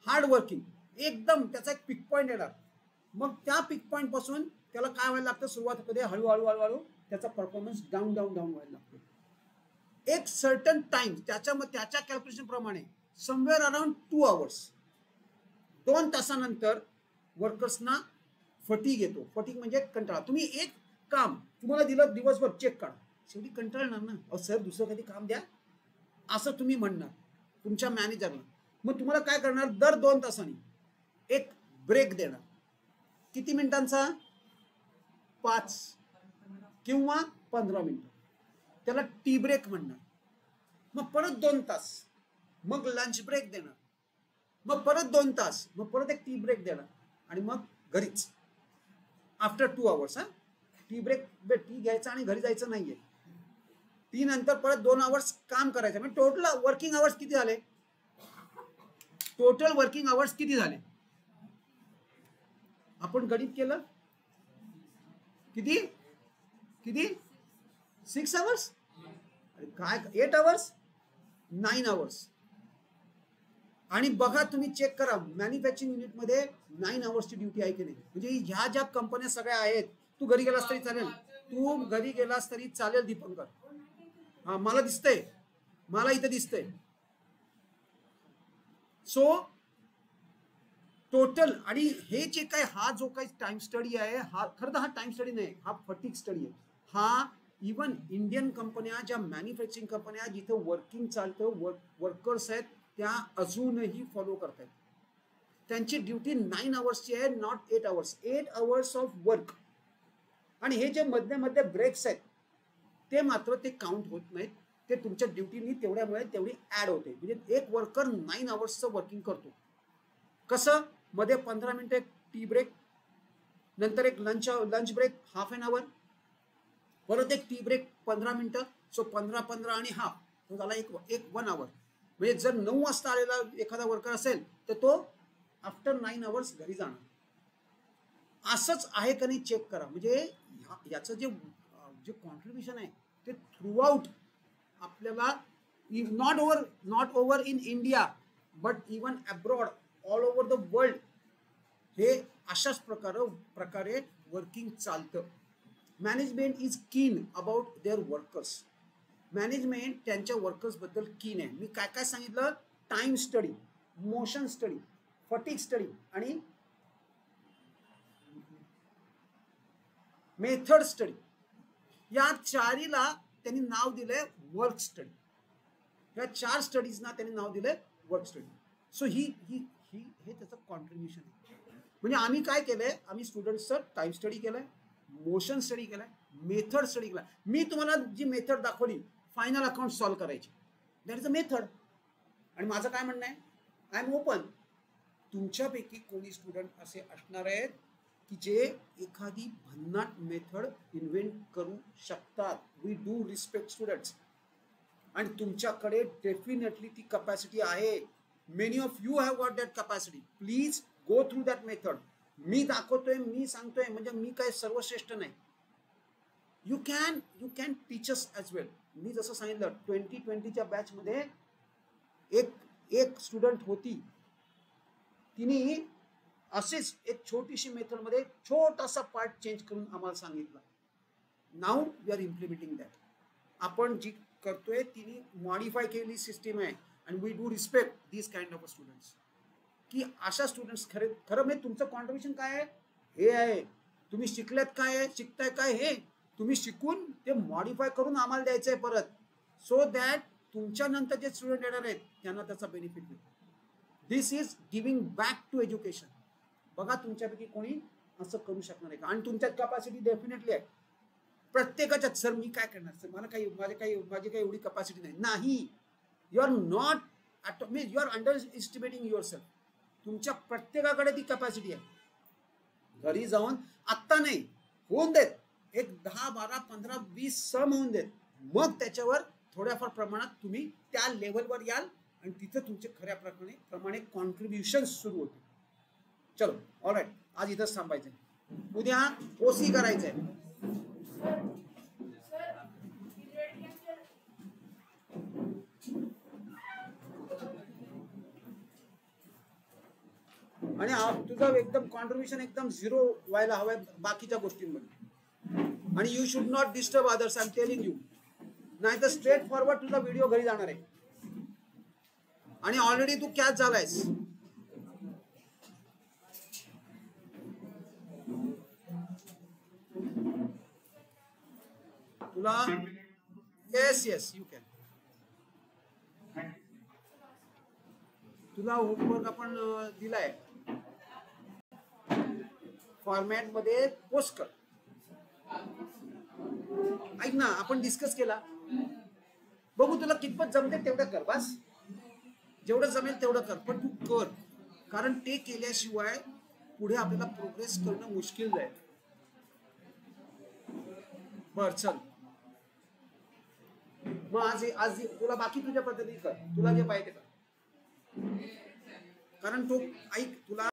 हार्ड वर्किंग एकदम त्याचा एक पिक पॉइंट येणार. मग त्या पिक पॉइंट पासून त्याला काय व्हायला लागतं, सुरुवातीमध्ये हळूहळू त्याचा परफॉर्मन्स डाऊन व्हायला लागतो. एक सर्टन टाइम त्याच्या कॅल्क्युलेशन प्रमाणे समवेअर अराउंड 2 hours, 2 तासानंतर वर्कर्सना फटीग येतो. फटीग म्हणजे कंटाळा. तुम्ही एक काम तुम्हाला दिलं, दिवसभर चेक काढा, शेवटी कंटाळणार ना. अहो सर दुसरं कधी काम द्या असं तुम्ही म्हणणार तुमच्या मॅनेजरला. मग तुम्हाला काय करणार, दर 2 तासांनी एक ब्रेक देणार. किती मिनिटांचा? 5 किंवा 15 मिनिटं. त्याला टी ब्रेक म्हणणार. मग परत 2 तास, मग लंच ब्रेक देणार, मग परत 2 तास, मग परत एक टी ब्रेक देणार आणि मग घरीच after 2 hours. Tea break, tea घ्यायचा आणि घरी जायचं नाहीये. टी नंतर परत 2 hours काम करायचं. म्हणजे टोटल वर्किंग आवर्स किती झाले? टोटल वर्किंग आवर्स किती झाले? आपण गणित केलं किती किती 6 hours? काय 8 hours? 9 hours. आणि बघा तुम्ही चेक करा मॅन्युफॅक्चरिंग युनिट मध्ये 9 hours ची ड्युटी आहे की नाही. म्हणजे ह्या ज्या कंपन्या सगळ्या आहेत, तू घरी गेलास तरी चालेल, तू घरी गेलास तरी चालेल दीपंकर. हा मला दिसतंय, मला इथे दिसतंय. सो टोटल, आणि हे जे काय हा जो काही टाइम स्टडी आहे, हा खरं तर हा टाइम स्टडी नाही, हा फटीग स्टडी आहे. हा इवन इंडियन कंपन्या, ज्या मॅन्युफॅक्चरिंग कंपन्या जिथे वर्किंग चालतं, वर्कर्स आहेत, त्या अजूनही फॉलो करतात. त्यांची ड्युटी 9 hours ची आहे, not 8 hours. 8 hours of work. आणि हे जे मध्ये ब्रेक्स आहेत ते मात्र ते काउंट होत नाहीत. ते तुमच्या ड्युटीनी तेवढ्यामुळे तेवढी ऍड होते. म्हणजे एक वर्कर 9 hours वर्किंग करतो. कसं? मध्ये 15 मिनिटं एक टी ब्रेक, नंतर एक lunch break half an hour, परत एक टी ब्रेक 15 मिनिटं. सो 15 आणि हाफ तो झाला एक 1 hour. म्हणजे जर 9 वाजता आलेला एखादा वर्कर असेल तर तो आफ्टर 9 hours घरी जाणार. असंच आहे का नाही चेक करा. म्हणजे याचं जे कॉन्ट्रीब्युशन आहे ते थ्रू आउट आपल्याला, not over in India but even abroad, all over the world, हे अशाच प्रकारे वर्किंग चालतं. Management is keen about their workers. Management त्यांच्या वर्कर्स बद्दल कीन आहे. मी काय काय सांगितलं? Time study, motion study, fatigue study आणि मेथड स्टडी. या चारीला त्यांनी नाव दिलंय वर्क स्टडी. या 4 स्टडीजना त्यांनी नाव दिलंय वर्क स्टडी. सो हे त्याचं कॉन्ट्रीब्युशन आहे. म्हणजे आम्ही काय केलंय, आम्ही स्टुडंट्सचं टाइम स्टडी केलंय, मोशन स्टडी केलाय, मेथड स्टडी केलाय. मी तुम्हाला जी मेथड दाखवली फायनल अकाउंट सॉल्व्ह करायची, दॅट इज अ मेथड. आणि माझं काय म्हणणं आहे, आय एम ओपन. तुमच्यापैकी कोणी स्टुडंट असे असणार आहेत की जे एखादी भन्नाट मेथड इन्व्हेंट करू शकतात. We do respect students. आणि तुमच्याकडे डेफिनेटली ती कॅपॅसिटी आहे. Many of you have got that capacity. Please go through that method. मी दाखवतोय, मी सांगतोय म्हणजे मी काय सर्वश्रेष्ठ नाही. You can teach us as well. मी जसं सांगितलं 2020च्या बॅचमध्ये एक स्टुडंट होती, तिने असेच एक छोटीशी मेथड मध्ये छोटासा पार्ट चेंज करून आम्हाला सांगितलं. Now we are implementing that. आपण जी करतोय तिने मॉडिफाय केलेली सिस्टीम आहे. And we do respect this kind of students. की अशा स्टुडंट्स खरं म्हणजे तुमचं कॉन्ट्रीब्युशन काय आहे हे आहे. तुम्ही शिकल्यात काय आहे, शिकताय काय हे तुम्ही शिकून ते मॉडिफाय करून आम्हाला द्यायचं आहे परत. सो दॅट तुमच्या नंतर जे स्टुडंट येणार आहेत त्यांना त्याचा बेनिफिट मिळेल. This is giving back to education. बघा तुमच्यापैकी कोणी असं करू शकणार आहे का? आणि तुमच्यात कॅपॅसिटी डेफिनेटली आहे प्रत्येकाच्यात. सर मी काय करणार सर, मला माझी काही एवढी कॅपॅसिटी नाही. You are not means you are underestimating yourself. तुमच्या प्रत्येकाकडे ती कॅपॅसिटी आहे. घरी जाऊन आत्ता नाही होऊन देत, एक 10, 12, 15, 20 सम होऊन देत. मग त्याच्यावर थोड्याफार प्रमाणात तुम्ही त्या लेवलवर याल आणि तिथं तुमचे खऱ्या प्रमाणे कॉन्ट्रीब्युशन सुरू होते. चलो ऑलराईट, आज इथंच थांबायचंय. उद्या ओसी करायचंय. आणि तुझं एकदम कॉन्ट्रीब्युशन एकदम झिरो व्हायला हवंय बाकीच्या गोष्टींमध्ये. आणि you should not disturb others, I am telling you. नाही तर स्ट्रेट फॉरवर्ड तुझा व्हिडिओ घरी जाणार आहे. आणि ऑलरेडी तू कॅच झालायस. तुला येस यू कॅन. तुला होमवर्क आपण दिलाय फॉर्मॅट मध्ये पोस्ट कर. ऐक ना, आपण डिस्कस केला, बघू तुला कितपत जमते तेवढं कर. बस जेवढं जमेल तेवढं कर, पण तू कर. कारण ते केल्याशिवाय पुढे आपल्याला प्रोग्रेस करणं मुश्किल जाईल. बर चल मग आज तुला बाकी तुझ्या पद्धतीने कर, तुला जे पाहिजे कर. कारण तो ऐक तुला